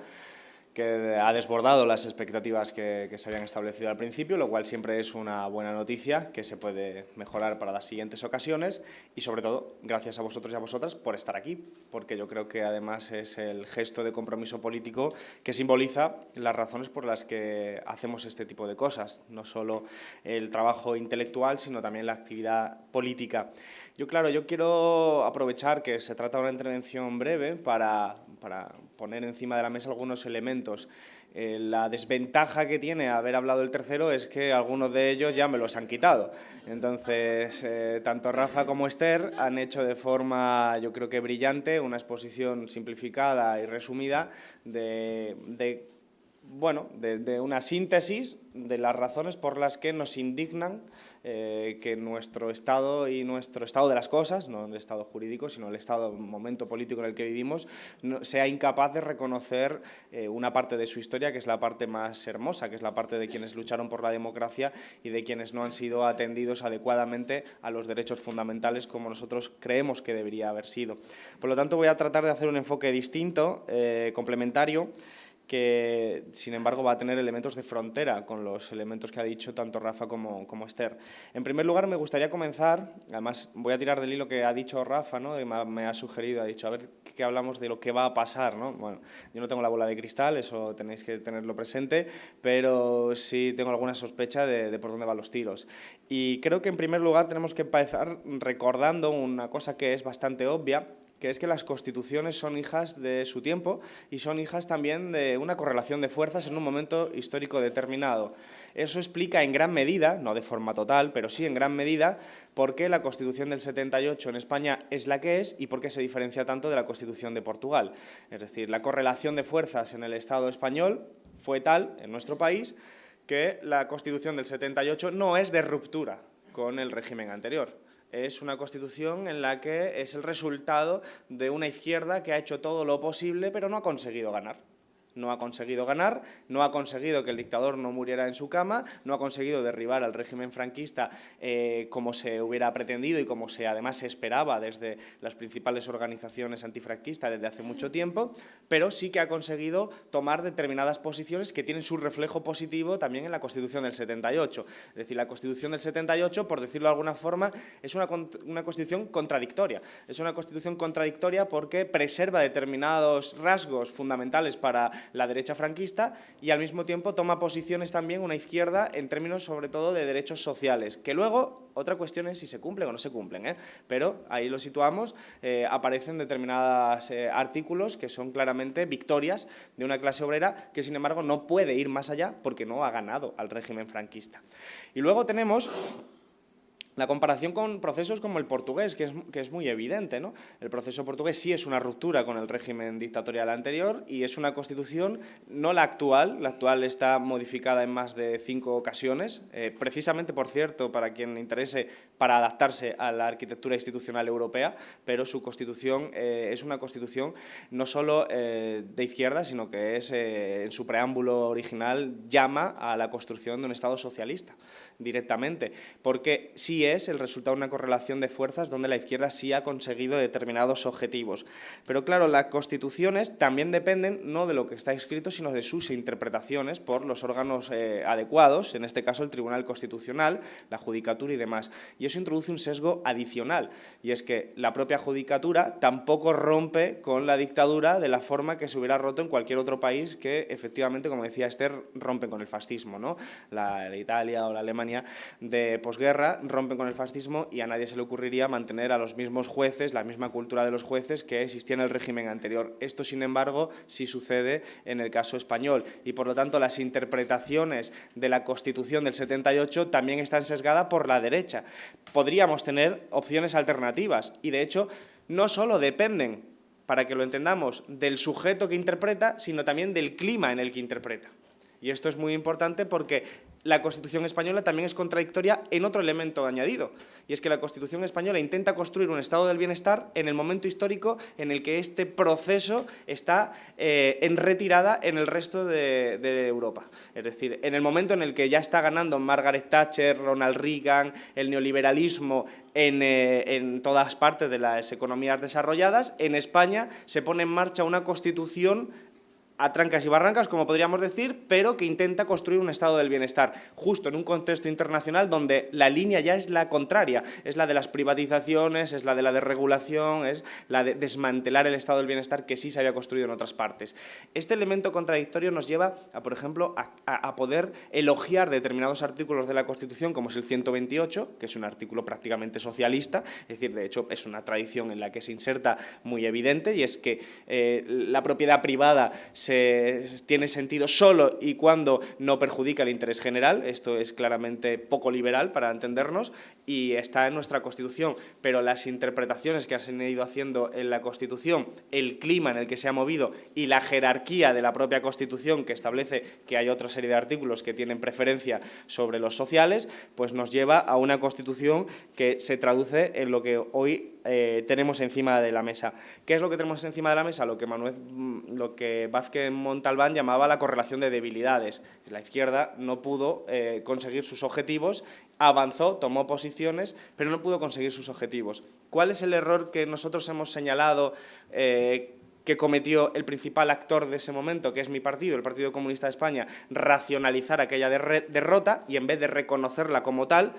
S4: que ha desbordado las expectativas que se habían establecido al principio, lo cual siempre es una buena noticia que se puede mejorar para las siguientes ocasiones y, sobre todo, gracias a vosotros y a vosotras por estar aquí, porque yo creo que además es el gesto de compromiso político que simboliza las razones por las que hacemos este tipo de cosas, no solo el trabajo intelectual, sino también la actividad política. Yo quiero aprovechar que se trata de una intervención breve para poner encima de la mesa algunos elementos. La desventaja que tiene haber hablado el tercero es que algunos de ellos ya me los han quitado. Entonces, tanto Rafa como Esther han hecho de forma, yo creo que brillante, una exposición simplificada y resumida de una síntesis de las razones por las que nos indignan que nuestro Estado y nuestro estado de las cosas, no el Estado jurídico, sino el momento político en el que vivimos, sea incapaz de reconocer una parte de su historia, que es la parte más hermosa, que es la parte de quienes lucharon por la democracia y de quienes no han sido atendidos adecuadamente a los derechos fundamentales como nosotros creemos que debería haber sido. Por lo tanto, voy a tratar de hacer un enfoque distinto, complementario, que sin embargo va a tener elementos de frontera con los elementos que ha dicho tanto Rafa como Esther. En primer lugar, me gustaría comenzar, además voy a tirar del hilo que ha dicho Rafa, ¿no? Me ha sugerido, ha dicho, a ver, ¿qué hablamos de lo que va a pasar, ¿no? Bueno, yo no tengo la bola de cristal, eso tenéis que tenerlo presente, pero sí tengo alguna sospecha de por dónde van los tiros. Y creo que en primer lugar tenemos que empezar recordando una cosa que es bastante obvia, que es que las constituciones son hijas de su tiempo y son hijas también de una correlación de fuerzas en un momento histórico determinado. Eso explica en gran medida, no de forma total, pero sí en gran medida, por qué la Constitución del 78 en España es la que es y por qué se diferencia tanto de la Constitución de Portugal. Es decir, la correlación de fuerzas en el Estado español fue tal, en nuestro país, que la Constitución del 78 no es de ruptura con el régimen anterior. Es una Constitución en la que es el resultado de una izquierda que ha hecho todo lo posible, pero no ha conseguido ganar. No ha conseguido ganar, no ha conseguido que el dictador no muriera en su cama, no ha conseguido derribar al régimen franquista como se hubiera pretendido y como además se esperaba desde las principales organizaciones antifranquistas desde hace mucho tiempo, pero sí que ha conseguido tomar determinadas posiciones que tienen su reflejo positivo también en la Constitución del 78. Es decir, la Constitución del 78, por decirlo de alguna forma, es una Constitución contradictoria. Es una Constitución contradictoria porque preserva determinados rasgos fundamentales para la derecha franquista y al mismo tiempo toma posiciones también una izquierda en términos sobre todo de derechos sociales, que luego otra cuestión es si se cumplen o no se cumplen, pero ahí lo situamos, aparecen determinados artículos que son claramente victorias de una clase obrera que sin embargo no puede ir más allá porque no ha ganado al régimen franquista. Y luego tenemos la comparación con procesos como el portugués, que es muy evidente, ¿no? El proceso portugués sí es una ruptura con el régimen dictatorial anterior y es una constitución, no la actual está modificada en más de 5 ocasiones, precisamente, por cierto, para quien le interese, para adaptarse a la arquitectura institucional europea, pero su constitución es una constitución no solo de izquierda, sino que en su preámbulo original llama a la construcción de un Estado socialista directamente, porque sí es el resultado de una correlación de fuerzas donde la izquierda sí ha conseguido determinados objetivos. Pero claro, las constituciones también dependen no de lo que está escrito, sino de sus interpretaciones por los órganos adecuados, en este caso el Tribunal Constitucional, la Judicatura y demás. Y eso introduce un sesgo adicional, y es que la propia Judicatura tampoco rompe con la dictadura de la forma que se hubiera roto en cualquier otro país que efectivamente, como decía Esther, rompen con el fascismo, ¿no? La Italia o la Alemania de posguerra rompen con el fascismo y a nadie se le ocurriría mantener a los mismos jueces, la misma cultura de los jueces que existía en el régimen anterior. Esto, sin embargo, sí sucede en el caso español y, por lo tanto, las interpretaciones de la Constitución del 78 también están sesgadas por la derecha. Podríamos tener opciones alternativas y, de hecho, no solo dependen, para que lo entendamos, del sujeto que interpreta, sino también del clima en el que interpreta. Y esto es muy importante porque la Constitución española también es contradictoria en otro elemento añadido, y es que la Constitución española intenta construir un estado del bienestar en el momento histórico en el que este proceso está en retirada en el resto de Europa. Es decir, en el momento en el que ya está ganando Margaret Thatcher, Ronald Reagan, el neoliberalismo en todas partes de las economías desarrolladas, en España se pone en marcha una Constitución a trancas y barrancas, como podríamos decir, pero que intenta construir un estado del bienestar, justo en un contexto internacional donde la línea ya es la contraria, es la de las privatizaciones, es la de la desregulación, es la de desmantelar el estado del bienestar que sí se había construido en otras partes. Este elemento contradictorio nos lleva, por ejemplo, a poder elogiar determinados artículos de la Constitución, como es el 128, que es un artículo prácticamente socialista, es decir, de hecho, es una tradición en la que se inserta muy evidente, y es que la propiedad privada tiene sentido solo y cuando no perjudica el interés general. Esto es claramente poco liberal, para entendernos, y está en nuestra Constitución, pero las interpretaciones que se han ido haciendo en la Constitución, el clima en el que se ha movido y la jerarquía de la propia Constitución, que establece que hay otra serie de artículos que tienen preferencia sobre los sociales, pues nos lleva a una Constitución que se traduce en lo que hoy tenemos encima de la mesa. ¿Qué es lo que tenemos encima de la mesa? Lo que Vázquez Montalbán llamaba la correlación de debilidades. La izquierda no pudo conseguir sus objetivos, avanzó, tomó posiciones, pero no pudo conseguir sus objetivos. ¿Cuál es el error que nosotros hemos señalado que cometió el principal actor de ese momento, que es mi partido, el Partido Comunista de España? Racionalizar aquella derrota y, en vez de reconocerla como tal,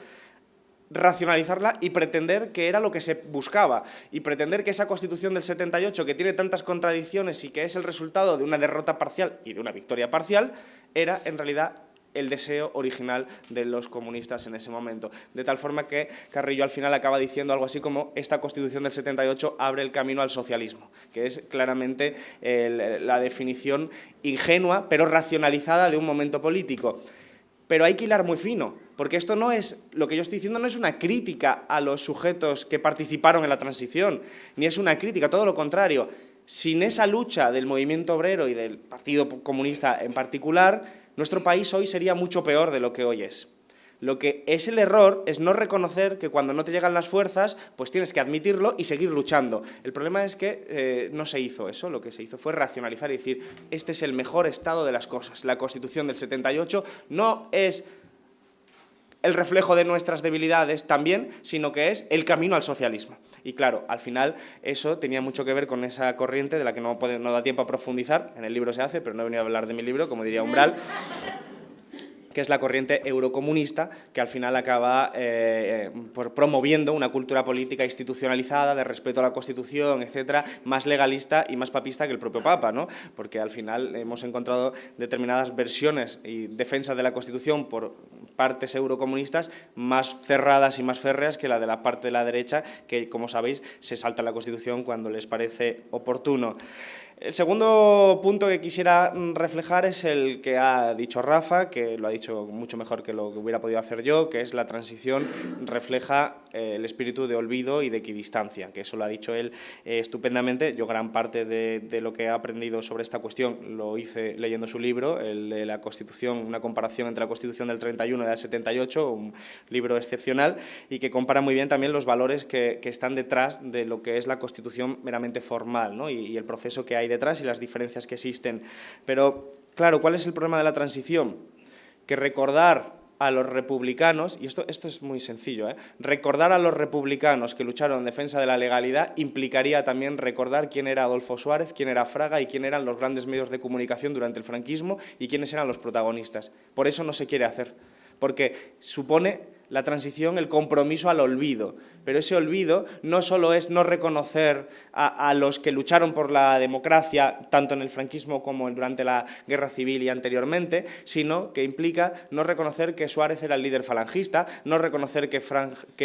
S4: racionalizarla y pretender que era lo que se buscaba, y pretender que esa Constitución del 78, que tiene tantas contradicciones y que es el resultado de una derrota parcial y de una victoria parcial, era en realidad el deseo original de los comunistas en ese momento. De tal forma que Carrillo al final acaba diciendo algo así como: esta Constitución del 78 abre el camino al socialismo, que es claramente la definición ingenua pero racionalizada de un momento político. Pero hay que hilar muy fino, porque esto no es, lo que yo estoy diciendo no es una crítica a los sujetos que participaron en la transición, ni es una crítica, todo lo contrario. Sin esa lucha del movimiento obrero y del Partido Comunista en particular, nuestro país hoy sería mucho peor de lo que hoy es. Lo que es el error es no reconocer que cuando no te llegan las fuerzas, pues tienes que admitirlo y seguir luchando. El problema es que no se hizo eso, lo que se hizo fue racionalizar y decir: este es el mejor estado de las cosas. La Constitución del 78 no es el reflejo de nuestras debilidades también, sino que es el camino al socialismo. Y claro, al final eso tenía mucho que ver con esa corriente de la que no da tiempo a profundizar, en el libro se hace, pero no he venido a hablar de mi libro, como diría Umbral, que es la corriente eurocomunista, que al final acaba promoviendo una cultura política institucionalizada, de respeto a la Constitución, etcétera, más legalista y más papista que el propio Papa, ¿no? Porque al final hemos encontrado determinadas versiones y defensas de la Constitución por partes eurocomunistas más cerradas y más férreas que la de la parte de la derecha, que, como sabéis, se salta la Constitución cuando les parece oportuno. El segundo punto que quisiera reflejar es el que ha dicho Rafa, que lo ha dicho mucho mejor que lo que hubiera podido hacer yo, que es la transición refleja el espíritu de olvido y de equidistancia, que eso lo ha dicho él estupendamente. Yo gran parte de lo que he aprendido sobre esta cuestión lo hice leyendo su libro, el de la Constitución, una comparación entre la Constitución del 31 y del 78, un libro excepcional y que compara muy bien también los valores que están detrás de lo que es la Constitución meramente formal, ¿no? y el proceso que hay detrás y las diferencias que existen. Pero, claro, ¿cuál es el problema de la transición? Que recordar a los republicanos, y esto es muy sencillo, recordar a los republicanos que lucharon en defensa de la legalidad implicaría también recordar quién era Adolfo Suárez, quién era Fraga y quién eran los grandes medios de comunicación durante el franquismo y quiénes eran los protagonistas. Por eso no se quiere hacer, porque supone la transición, el compromiso al olvido. Pero ese olvido no solo es no reconocer a los que lucharon por la democracia, tanto en el franquismo como durante la Guerra Civil y anteriormente, sino que implica no reconocer que Suárez era el líder falangista, no reconocer que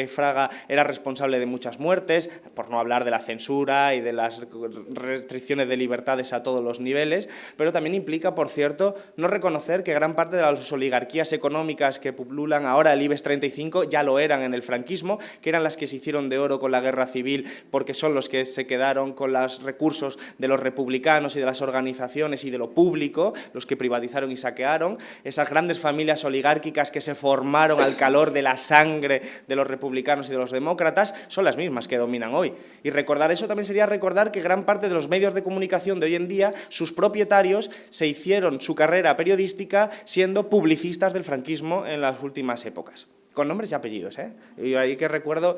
S4: Fraga era responsable de muchas muertes, por no hablar de la censura y de las restricciones de libertades a todos los niveles, pero también implica, por cierto, no reconocer que gran parte de las oligarquías económicas que pululan ahora el IBEX 35 ya lo eran en el franquismo, que eran las que se hicieron de oro con la Guerra Civil porque son los que se quedaron con los recursos de los republicanos y de las organizaciones y de lo público, los que privatizaron y saquearon, esas grandes familias oligárquicas que se formaron al calor de la sangre de los republicanos y de los demócratas, son las mismas que dominan hoy. Y recordar eso también sería recordar que gran parte de los medios de comunicación de hoy en día, sus propietarios se hicieron su carrera periodística siendo publicistas del franquismo en las últimas épocas. Con nombres y apellidos, ¿eh? Y ahí que recuerdo,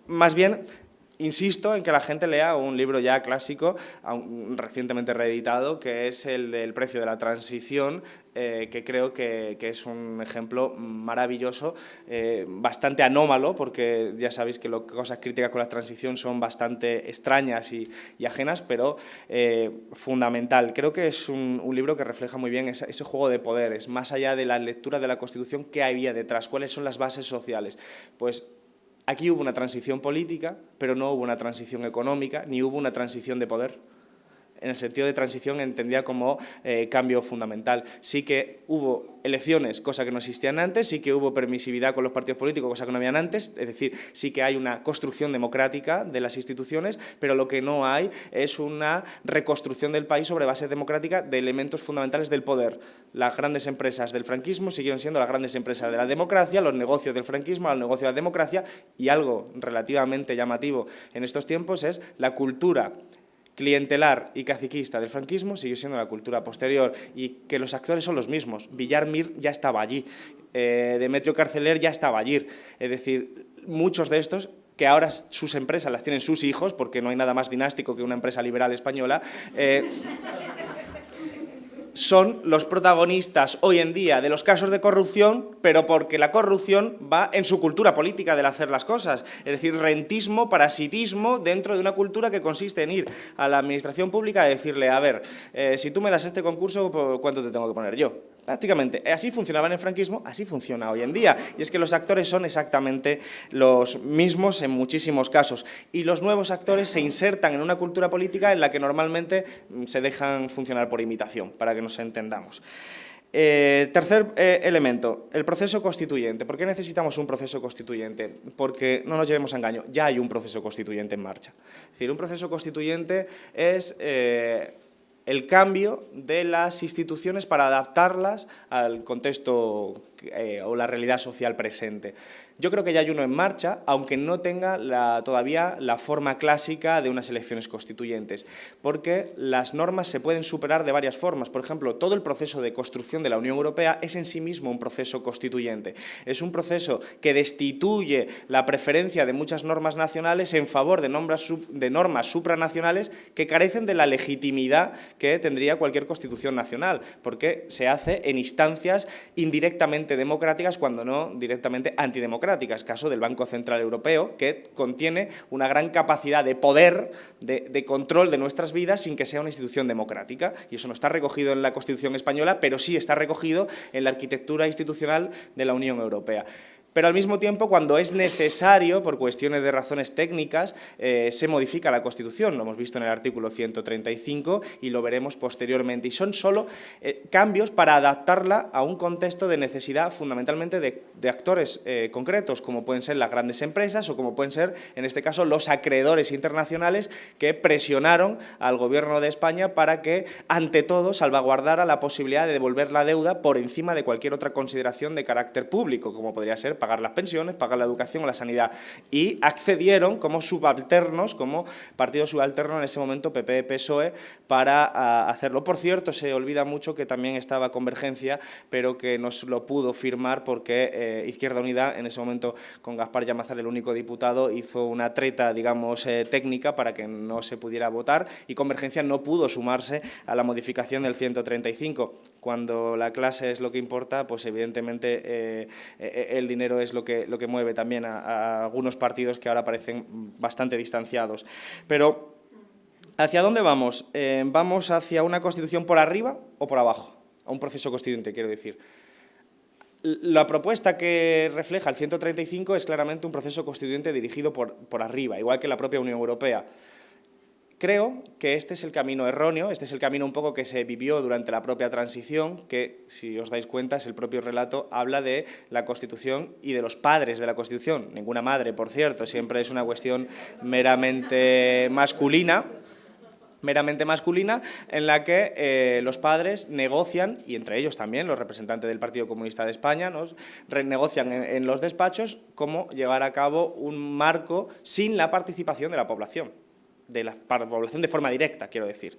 S4: más bien, insisto en que la gente lea un libro ya clásico, recientemente reeditado, que es el del Precio de la Transición, que creo que es un ejemplo maravilloso, bastante anómalo, porque ya sabéis que las cosas críticas con la transición son bastante extrañas y ajenas, pero fundamental. Creo que es un libro que refleja muy bien ese juego de poderes, más allá de la lectura de la Constitución, ¿qué había detrás? ¿Cuáles son las bases sociales? Pues aquí hubo una transición política, pero no hubo una transición económica, ni hubo una transición de poder. En el sentido de transición entendida como cambio fundamental. Sí que hubo elecciones, cosa que no existían antes, sí que hubo permisividad con los partidos políticos, cosa que no habían antes, es decir, sí que hay una construcción democrática de las instituciones, pero lo que no hay es una reconstrucción del país sobre base democrática de elementos fundamentales del poder. Las grandes empresas del franquismo siguieron siendo las grandes empresas de la democracia, los negocios del franquismo, los negocios de la democracia, y algo relativamente llamativo en estos tiempos es la cultura clientelar y caciquista del franquismo sigue siendo la cultura posterior y que los actores son los mismos. Villar Mir ya estaba allí, Demetrio Carceler ya estaba allí, es decir, muchos de estos que ahora sus empresas las tienen sus hijos, porque no hay nada más dinástico que una empresa liberal española, son los protagonistas hoy en día de los casos de corrupción, pero porque la corrupción va en su cultura política del hacer las cosas. Es decir, rentismo, parasitismo dentro de una cultura que consiste en ir a la administración pública y decirle, a ver, si tú me das este concurso, ¿cuánto te tengo que poner yo? Prácticamente. Así funcionaba en el franquismo, así funciona hoy en día. Y es que los actores son exactamente los mismos en muchísimos casos. Y los nuevos actores se insertan en una cultura política en la que normalmente se dejan funcionar por imitación, para que nos entendamos. Tercer elemento, el proceso constituyente. ¿Por qué necesitamos un proceso constituyente? Porque, no nos llevemos a engaño, ya hay un proceso constituyente en marcha. Es decir, un proceso constituyente es el cambio de las instituciones para adaptarlas al contexto o la realidad social presente. Yo creo que ya hay uno en marcha, aunque no tenga todavía la forma clásica de unas elecciones constituyentes, porque las normas se pueden superar de varias formas. Por ejemplo, todo el proceso de construcción de la Unión Europea es en sí mismo un proceso constituyente. Es un proceso que destituye la preferencia de muchas normas nacionales en favor de normas supranacionales que carecen de la legitimidad que tendría cualquier constitución nacional, porque se hace en instancias indirectamente democráticas, cuando no directamente antidemocráticas. Caso del Banco Central Europeo, que contiene una gran capacidad de poder, de control de nuestras vidas sin que sea una institución democrática. Y eso no está recogido en la Constitución española, pero sí está recogido en la arquitectura institucional de la Unión Europea. Pero al mismo tiempo, cuando es necesario, por cuestiones de razones técnicas, se modifica la Constitución. Lo hemos visto en el artículo 135 y lo veremos posteriormente. Y son solo cambios para adaptarla a un contexto de necesidad fundamentalmente de actores concretos, como pueden ser las grandes empresas o como pueden ser, en este caso, los acreedores internacionales que presionaron al Gobierno de España para que, ante todo, salvaguardara la posibilidad de devolver la deuda por encima de cualquier otra consideración de carácter público, como podría ser pagar las pensiones, pagar la educación o la sanidad. Y accedieron como subalternos, como partido subalterno en ese momento, PP-PSOE, para hacerlo. Por cierto, se olvida mucho que también estaba Convergencia, pero que no lo pudo firmar porque Izquierda Unida, en ese momento con Gaspar Llamazares, el único diputado, hizo una treta, digamos, técnica para que no se pudiera votar, y Convergencia no pudo sumarse a la modificación del 135. Cuando la clase es lo que importa, pues evidentemente el dinero es lo que mueve también a algunos partidos que ahora parecen bastante distanciados. Pero, ¿hacia dónde vamos? ¿Vamos hacia una Constitución por arriba o por abajo? A un proceso constituyente, quiero decir. La propuesta que refleja el 135 es claramente un proceso constituyente dirigido por arriba, igual que la propia Unión Europea. Creo que este es el camino erróneo, este es el camino un poco que se vivió durante la propia transición, que, si os dais cuenta, es el propio relato, habla de la Constitución y de los padres de la Constitución. Ninguna madre, por cierto, siempre es una cuestión meramente masculina, en la que los padres negocian, y entre ellos también los representantes del Partido Comunista de España, ¿no?, renegocian en los despachos cómo llevar a cabo un marco sin la participación de la población. De la población de forma directa, quiero decir.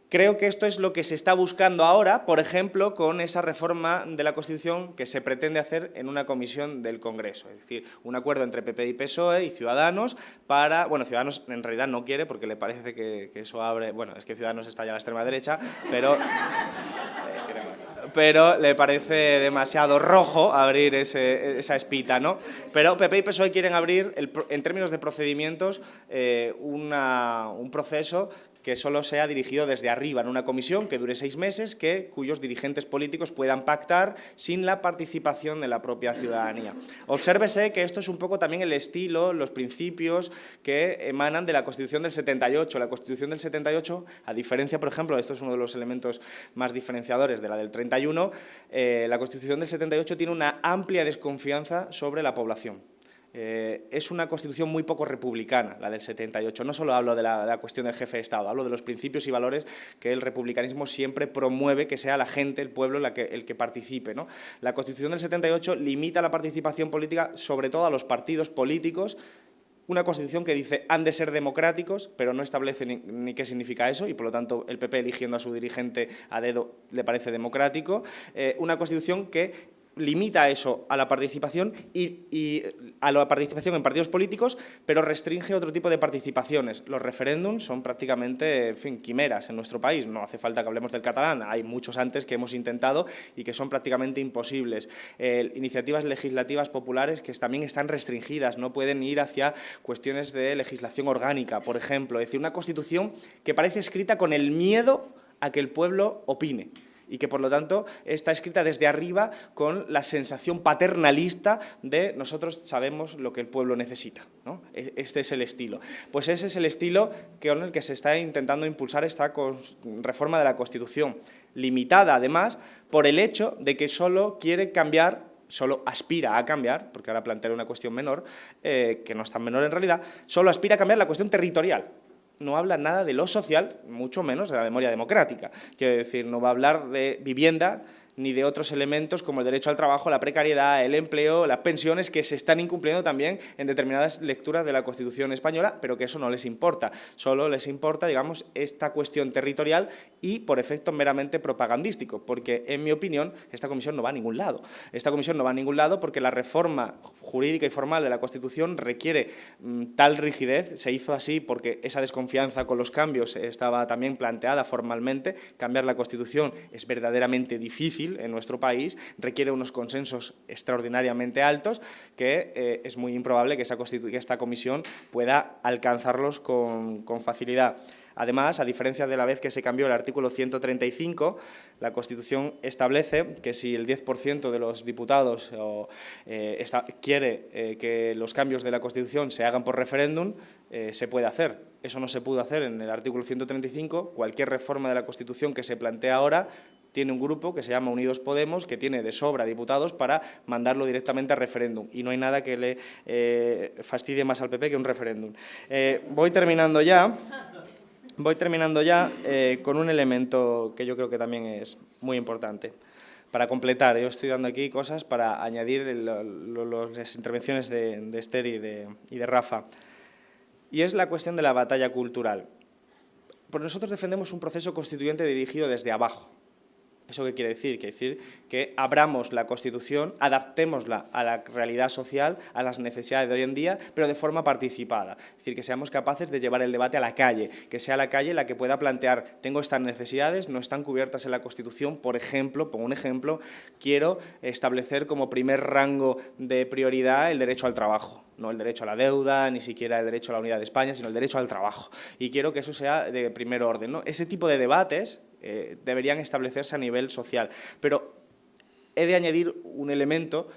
S4: Creo que esto es lo que se está buscando ahora, por ejemplo, con esa reforma de la Constitución que se pretende hacer en una comisión del Congreso. Es decir, un acuerdo entre PP y PSOE y Ciudadanos para... Bueno, Ciudadanos en realidad no quiere porque le parece que eso abre... Bueno, es que Ciudadanos está ya a la extrema derecha, pero le parece demasiado rojo abrir esa espita, ¿no? Pero PP y PSOE quieren abrir, en términos de procedimientos, un proceso que solo sea dirigido desde arriba, en una comisión que dure 6 meses, cuyos dirigentes políticos puedan pactar sin la participación de la propia ciudadanía. Obsérvese que esto es un poco también el estilo, los principios que emanan de la Constitución del 78. La Constitución del 78, a diferencia, por ejemplo, esto es uno de los elementos más diferenciadores de la del 31, la Constitución del 78 tiene una amplia desconfianza sobre la población. Es una Constitución muy poco republicana, la del 78. No solo hablo de la cuestión del jefe de Estado, hablo de los principios y valores que el republicanismo siempre promueve, que sea la gente, el pueblo, el que participe, ¿no? La Constitución del 78 limita la participación política, sobre todo a los partidos políticos. Una Constitución que dice han de ser democráticos, pero no establece ni qué significa eso, y por lo tanto el PP eligiendo a su dirigente a dedo le parece democrático. Una Constitución que limita eso a la participación y a la participación en partidos políticos, pero restringe otro tipo de participaciones. Los referéndums son prácticamente, en fin, quimeras en nuestro país. No hace falta que hablemos del catalán, hay muchos antes que hemos intentado y que son prácticamente imposibles. Iniciativas legislativas populares que también están restringidas, no pueden ir hacia cuestiones de legislación orgánica, por ejemplo. Es decir, una Constitución que parece escrita con el miedo a que el pueblo opine. y que por lo tanto está escrita desde arriba con la sensación paternalista de nosotros sabemos lo que el pueblo necesita, ¿no? Este es el estilo. Pues ese es el estilo con el que se está intentando impulsar esta reforma de la Constitución, limitada además por el hecho de que solo quiere cambiar, solo aspira a cambiar, porque ahora plantearé una cuestión menor, que no es tan menor en realidad, solo aspira a cambiar la cuestión territorial. No habla nada de lo social, mucho menos de la memoria democrática. Quiero decir, no va a hablar de vivienda ni de otros elementos como el derecho al trabajo, la precariedad, el empleo, las pensiones, que se están incumpliendo también en determinadas lecturas de la Constitución española, pero que eso no les importa. Solo les importa, digamos, esta cuestión territorial y por efecto meramente propagandístico, porque, en mi opinión, esta comisión no va a ningún lado. Esta comisión no va a ningún lado porque la reforma jurídica y formal de la Constitución requiere tal rigidez, se hizo así porque esa desconfianza con los cambios estaba también planteada formalmente. Cambiar la Constitución es verdaderamente difícil en nuestro país, requiere unos consensos extraordinariamente altos que es muy improbable que esta comisión pueda alcanzarlos con facilidad. Además, a diferencia de la vez que se cambió el artículo 135, la Constitución establece que si el 10% de los diputados quiere que los cambios de la Constitución se hagan por referéndum, se puede hacer. Eso no se pudo hacer en el artículo 135. Cualquier reforma de la Constitución que se plantea ahora tiene un grupo que se llama Unidos Podemos, que tiene de sobra diputados para mandarlo directamente a referéndum. Y no hay nada que le fastidie más al PP que un referéndum. Voy terminando ya con un elemento que yo creo que también es muy importante. Para completar, yo estoy dando aquí cosas para añadir las intervenciones de Esther y de Rafa. Y es la cuestión de la batalla cultural. Pues nosotros defendemos un proceso constituyente dirigido desde abajo. ¿Eso qué quiere decir? Quiere decir que abramos la Constitución, adaptémosla a la realidad social, a las necesidades de hoy en día, pero de forma participada. Es decir, que seamos capaces de llevar el debate a la calle, que sea la calle la que pueda plantear, tengo estas necesidades, no están cubiertas en la Constitución, por ejemplo, pongo un ejemplo, quiero establecer como primer rango de prioridad el derecho al trabajo. No el derecho a la deuda, ni siquiera el derecho a la unidad de España, sino el derecho al trabajo. Y quiero que eso sea de primer orden, ¿no? Ese tipo de debates deberían establecerse a nivel social. Pero he de añadir un elemento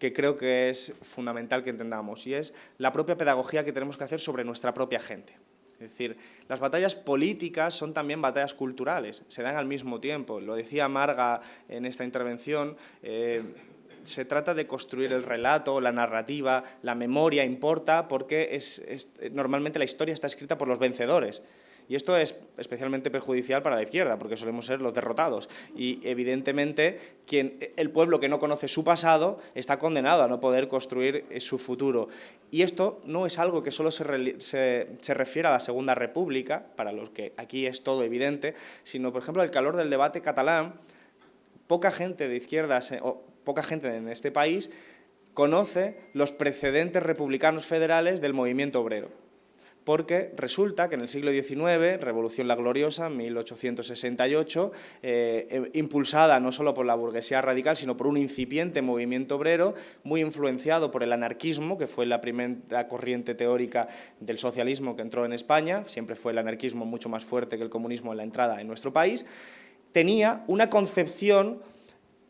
S4: que creo que es fundamental que entendamos, y es la propia pedagogía que tenemos que hacer sobre nuestra propia gente. Es decir, las batallas políticas son también batallas culturales, se dan al mismo tiempo. Lo decía Marga en esta intervención, se trata de construir el relato, la narrativa, la memoria importa porque normalmente la historia está escrita por los vencedores. Y esto es especialmente perjudicial para la izquierda, porque solemos ser los derrotados. Y, evidentemente, el pueblo que no conoce su pasado está condenado a no poder construir su futuro. Y esto no es algo que solo se refiere a la Segunda República, para los que aquí es todo evidente, sino, por ejemplo, al calor del debate catalán, poca gente de izquierdas, poca gente en este país conoce los precedentes republicanos federales del movimiento obrero. Porque resulta que en el siglo XIX, Revolución la Gloriosa, 1868, impulsada no solo por la burguesía radical, sino por un incipiente movimiento obrero, muy influenciado por el anarquismo, que fue la primera corriente teórica del socialismo que entró en España, siempre fue el anarquismo mucho más fuerte que el comunismo en la entrada en nuestro país, tenía una concepción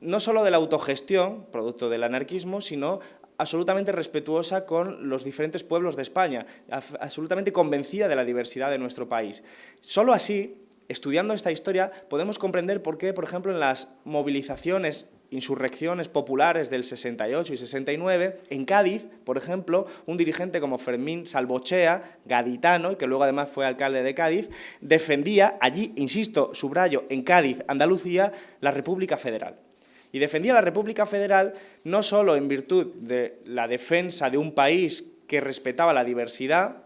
S4: no solo de la autogestión, producto del anarquismo, sino absolutamente respetuosa con los diferentes pueblos de España, absolutamente convencida de la diversidad de nuestro país. Solo así, estudiando esta historia, podemos comprender por qué, por ejemplo, en las movilizaciones, insurrecciones populares del 68 y 69, en Cádiz, por ejemplo, un dirigente como Fermín Salvochea, gaditano, y que luego además fue alcalde de Cádiz, defendía allí, insisto, subrayo, en Cádiz, Andalucía, la República Federal. Y defendía la República Federal no solo en virtud de la defensa de un país que respetaba la diversidad,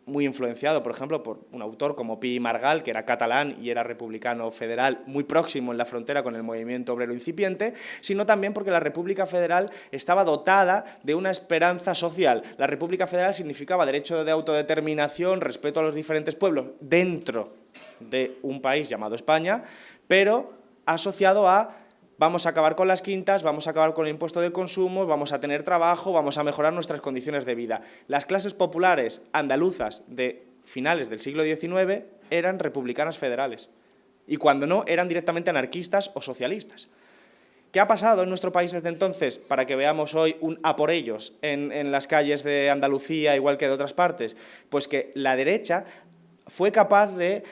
S4: muy influenciado, por ejemplo, por un autor como Pi i Margall, que era catalán y era republicano federal, muy próximo en la frontera con el movimiento obrero incipiente, sino también porque la República Federal estaba dotada de una esperanza social. La República Federal significaba derecho de autodeterminación, respeto a los diferentes pueblos dentro de un país llamado España, pero asociado a vamos a acabar con las quintas, vamos a acabar con el impuesto de consumo, vamos a tener trabajo, vamos a mejorar nuestras condiciones de vida. Las clases populares andaluzas de finales del siglo XIX eran republicanas federales. y cuando no, eran directamente anarquistas o socialistas. ¿Qué ha pasado en nuestro país desde entonces para que veamos hoy un a por ellos en las calles de Andalucía, igual que de otras partes? Pues que la derecha fue capaz de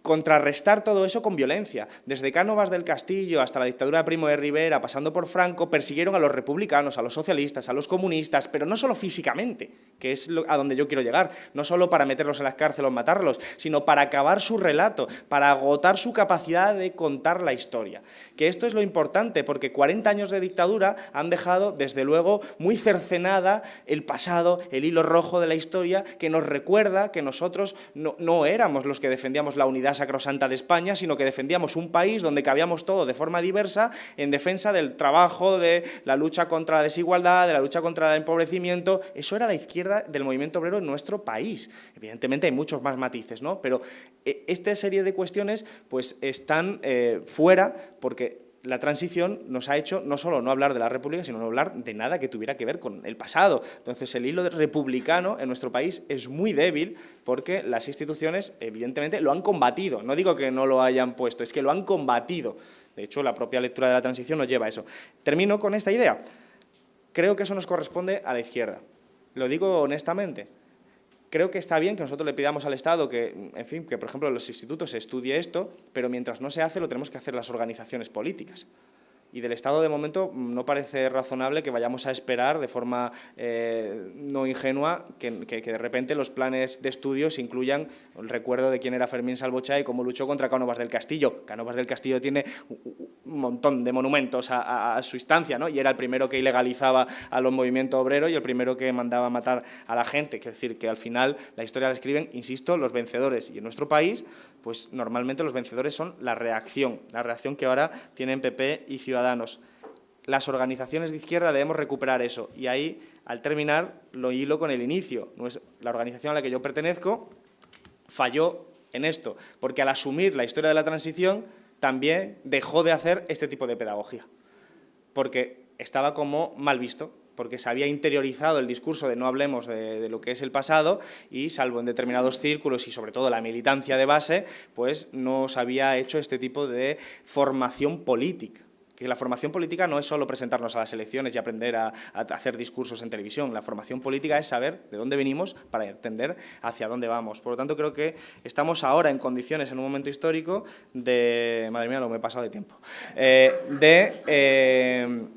S4: contrarrestar todo eso con violencia. Desde Cánovas del Castillo hasta la dictadura de Primo de Rivera, pasando por Franco, persiguieron a los republicanos, a los socialistas, a los comunistas, pero no solo físicamente, que es a donde yo quiero llegar, no solo para meterlos en las cárceles o matarlos, sino para acabar su relato, para agotar su capacidad de contar la historia. Que esto es lo importante, porque 40 años de dictadura han dejado, desde luego, muy cercenada el pasado, el hilo rojo de la historia, que nos recuerda que nosotros no éramos los que defendíamos la unidad sacrosanta de España, sino que defendíamos un país donde cabíamos todo de forma diversa en defensa del trabajo, de la lucha contra la desigualdad, de la lucha contra el empobrecimiento. Eso era la izquierda del movimiento obrero en nuestro país. Evidentemente hay muchos más matices, ¿no? Pero esta serie de cuestiones pues están fuera porque la transición nos ha hecho no solo no hablar de la República, sino no hablar de nada que tuviera que ver con el pasado. Entonces, el hilo republicano en nuestro país es muy débil porque las instituciones, evidentemente, lo han combatido. No digo que no lo hayan puesto, es que lo han combatido. De hecho, la propia lectura de la transición nos lleva a eso. Termino con esta idea. Creo que eso nos corresponde a la izquierda. Lo digo honestamente. Creo que está bien que nosotros le pidamos al Estado que, en fin, que por ejemplo en los institutos se estudie esto, pero mientras no se hace lo tenemos que hacer las organizaciones políticas. Y del Estado, de momento, no parece razonable que vayamos a esperar de forma no ingenua que de repente los planes de estudios incluyan el recuerdo de quién era Fermín Salvochá y cómo luchó contra Cánovas del Castillo. Cánovas del Castillo tiene un montón de monumentos a su instancia, ¿no? Y era el primero que ilegalizaba a los movimientos obreros y el primero que mandaba a matar a la gente. Es decir, que al final la historia la escriben, insisto, los vencedores. Y en nuestro país, pues normalmente los vencedores son la reacción que ahora tienen PP y Ciudadanos. Las organizaciones de izquierda debemos recuperar eso y ahí, al terminar, lo hilo con el inicio. La organización a la que yo pertenezco falló en esto, porque al asumir la historia de la transición también dejó de hacer este tipo de pedagogía, porque estaba como mal visto, porque se había interiorizado el discurso de no hablemos de lo que es el pasado y, salvo en determinados círculos y sobre todo la militancia de base, pues no se había hecho este tipo de formación política. Que la formación política no es solo presentarnos a las elecciones y aprender a hacer discursos en televisión. La formación política es saber de dónde venimos para entender hacia dónde vamos. Por lo tanto, creo que estamos ahora en condiciones, en un momento histórico, de... Madre mía, lo me he pasado de tiempo. En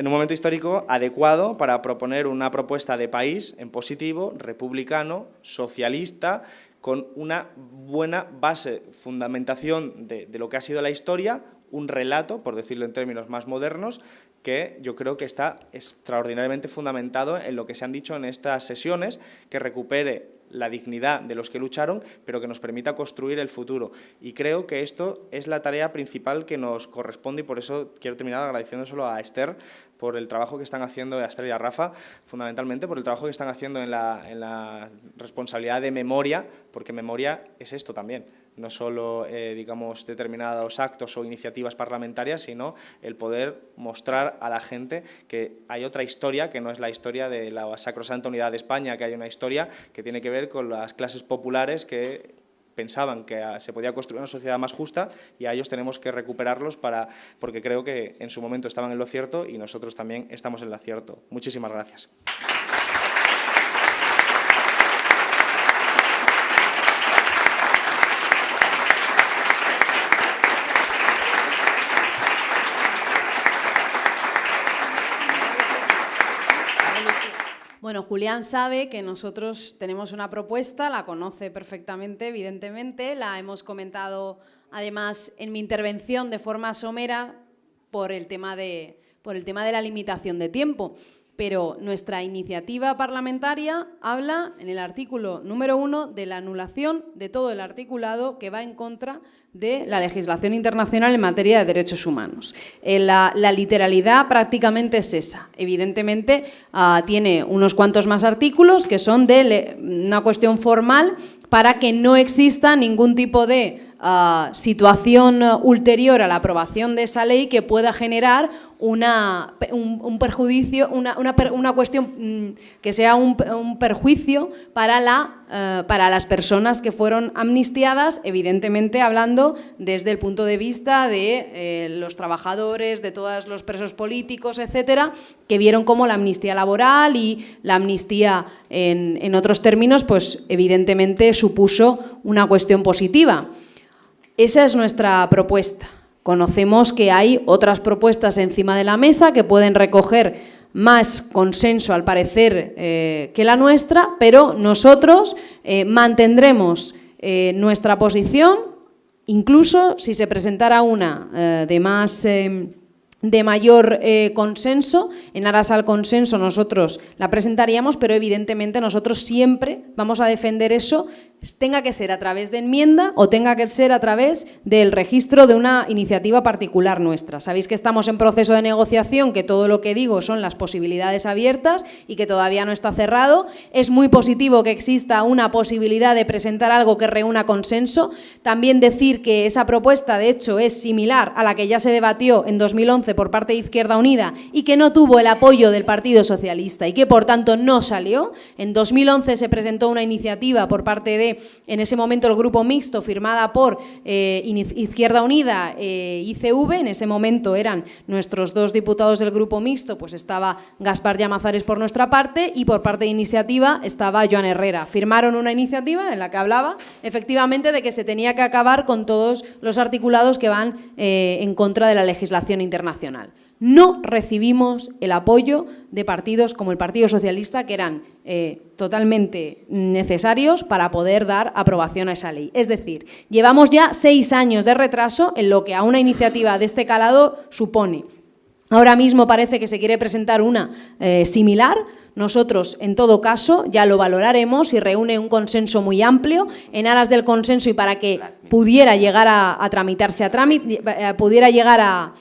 S4: un momento histórico adecuado para proponer una propuesta de país en positivo, republicano, socialista, con una buena base, fundamentación de lo que ha sido la historia, un relato, por decirlo en términos más modernos, que yo creo que está extraordinariamente fundamentado en lo que se han dicho en estas sesiones, que recupere la dignidad de los que lucharon, pero que nos permita construir el futuro. Y creo que esto es la tarea principal que nos corresponde y por eso quiero terminar agradeciéndoselo a Esther por el trabajo que están haciendo, a Esther y a Rafa, fundamentalmente por el trabajo que están haciendo en la responsabilidad de memoria, porque memoria es esto también. No solo, digamos, determinados actos o iniciativas parlamentarias, sino el poder mostrar a la gente que hay otra historia, que no es la historia de la sacrosanta unidad de España, que hay una historia que tiene que ver con las clases populares que pensaban que se podía construir una sociedad más justa y a ellos tenemos que recuperarlos porque creo que en su momento estaban en lo cierto y nosotros también estamos en lo cierto. Muchísimas gracias.
S3: Bueno, Julián sabe que nosotros tenemos una propuesta, la conoce perfectamente, evidentemente, la hemos comentado además en mi intervención de forma somera por el tema de la limitación de tiempo. Pero nuestra iniciativa parlamentaria habla en el artículo número 1 de la anulación de todo el articulado que va en contra de la legislación internacional en materia de derechos humanos. La literalidad prácticamente es esa. Evidentemente tiene unos cuantos más artículos que son de una cuestión formal para que no exista ningún tipo de situación ulterior a la aprobación de esa ley que pueda generar un perjuicio, una cuestión que sea un perjuicio para las personas que fueron amnistiadas, evidentemente hablando desde el punto de vista de los trabajadores, de todos los presos políticos, etcétera, que vieron cómo la amnistía laboral y la amnistía en otros términos, pues evidentemente supuso una cuestión positiva. Esa es nuestra propuesta. Conocemos que hay otras propuestas encima de la mesa que pueden recoger más consenso, al parecer, que la nuestra, pero nosotros mantendremos nuestra posición, incluso si se presentara una de mayor consenso. En aras al consenso nosotros la presentaríamos, pero evidentemente nosotros siempre vamos a defender eso, tenga que ser a través de enmienda o tenga que ser a través del registro de una iniciativa particular nuestra. Sabéis que estamos en proceso de negociación, que todo lo que digo son las posibilidades abiertas y que todavía no está cerrado. Es muy positivo que exista una posibilidad de presentar algo que reúna consenso. También decir que esa propuesta, de hecho, es similar a la que ya se debatió en 2011 por parte de Izquierda Unida y que no tuvo el apoyo del Partido Socialista y que, por tanto, no salió. En 2011 se presentó una iniciativa por parte de, en ese momento, el Grupo Mixto, firmada por Izquierda Unida e ICV. En ese momento eran nuestros dos diputados del Grupo Mixto, pues estaba Gaspar Llamazares por nuestra parte y por parte de Iniciativa estaba Joan Herrera. Firmaron una iniciativa en la que hablaba efectivamente de que se tenía que acabar con todos los articulados que van en contra de la legislación internacional. No recibimos el apoyo de partidos como el Partido Socialista, que eran totalmente necesarios para poder dar aprobación a esa ley. Es decir, llevamos ya 6 años de retraso en lo que a una iniciativa de este calado supone. Ahora mismo parece que se quiere presentar una similar. Nosotros, en todo caso, ya lo valoraremos y reúne un consenso muy amplio. En aras del consenso y para que pudiera llegar a tramitarse, pudiera llegar a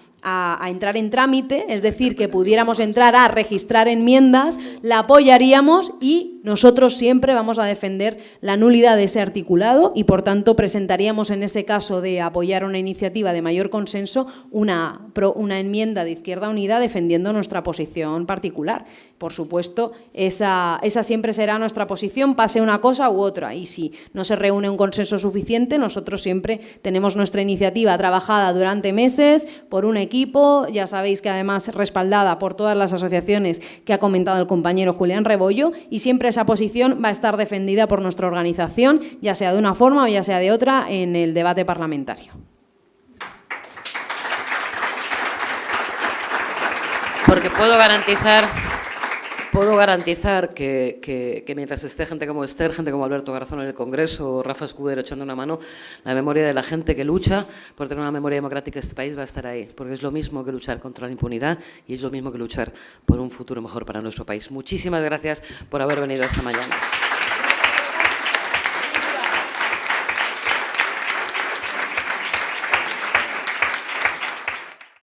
S3: entrar en trámite, es decir, que pudiéramos entrar a registrar enmiendas, la apoyaríamos y nosotros siempre vamos a defender la nulidad de ese articulado y, por tanto, presentaríamos en ese caso de apoyar una iniciativa de mayor consenso una enmienda de Izquierda Unida defendiendo nuestra posición particular. Por supuesto, esa siempre será nuestra posición, pase una cosa u otra. Y si no se reúne un consenso suficiente, nosotros siempre tenemos nuestra iniciativa trabajada durante meses por un equipo, ya sabéis que además respaldada por todas las asociaciones que ha comentado el compañero Julián Rebollo, y siempre esa posición va a estar defendida por nuestra organización, ya sea de una forma o ya sea de otra, en el debate parlamentario.
S1: Porque puedo garantizar que mientras esté gente como Esther, gente como Alberto Garzón en el Congreso o Rafa Escudero echando una mano, la memoria de la gente que lucha por tener una memoria democrática en este país va a estar ahí, porque es lo mismo que luchar contra la impunidad y es lo mismo que luchar por un futuro mejor para nuestro país. Muchísimas gracias por haber venido esta mañana.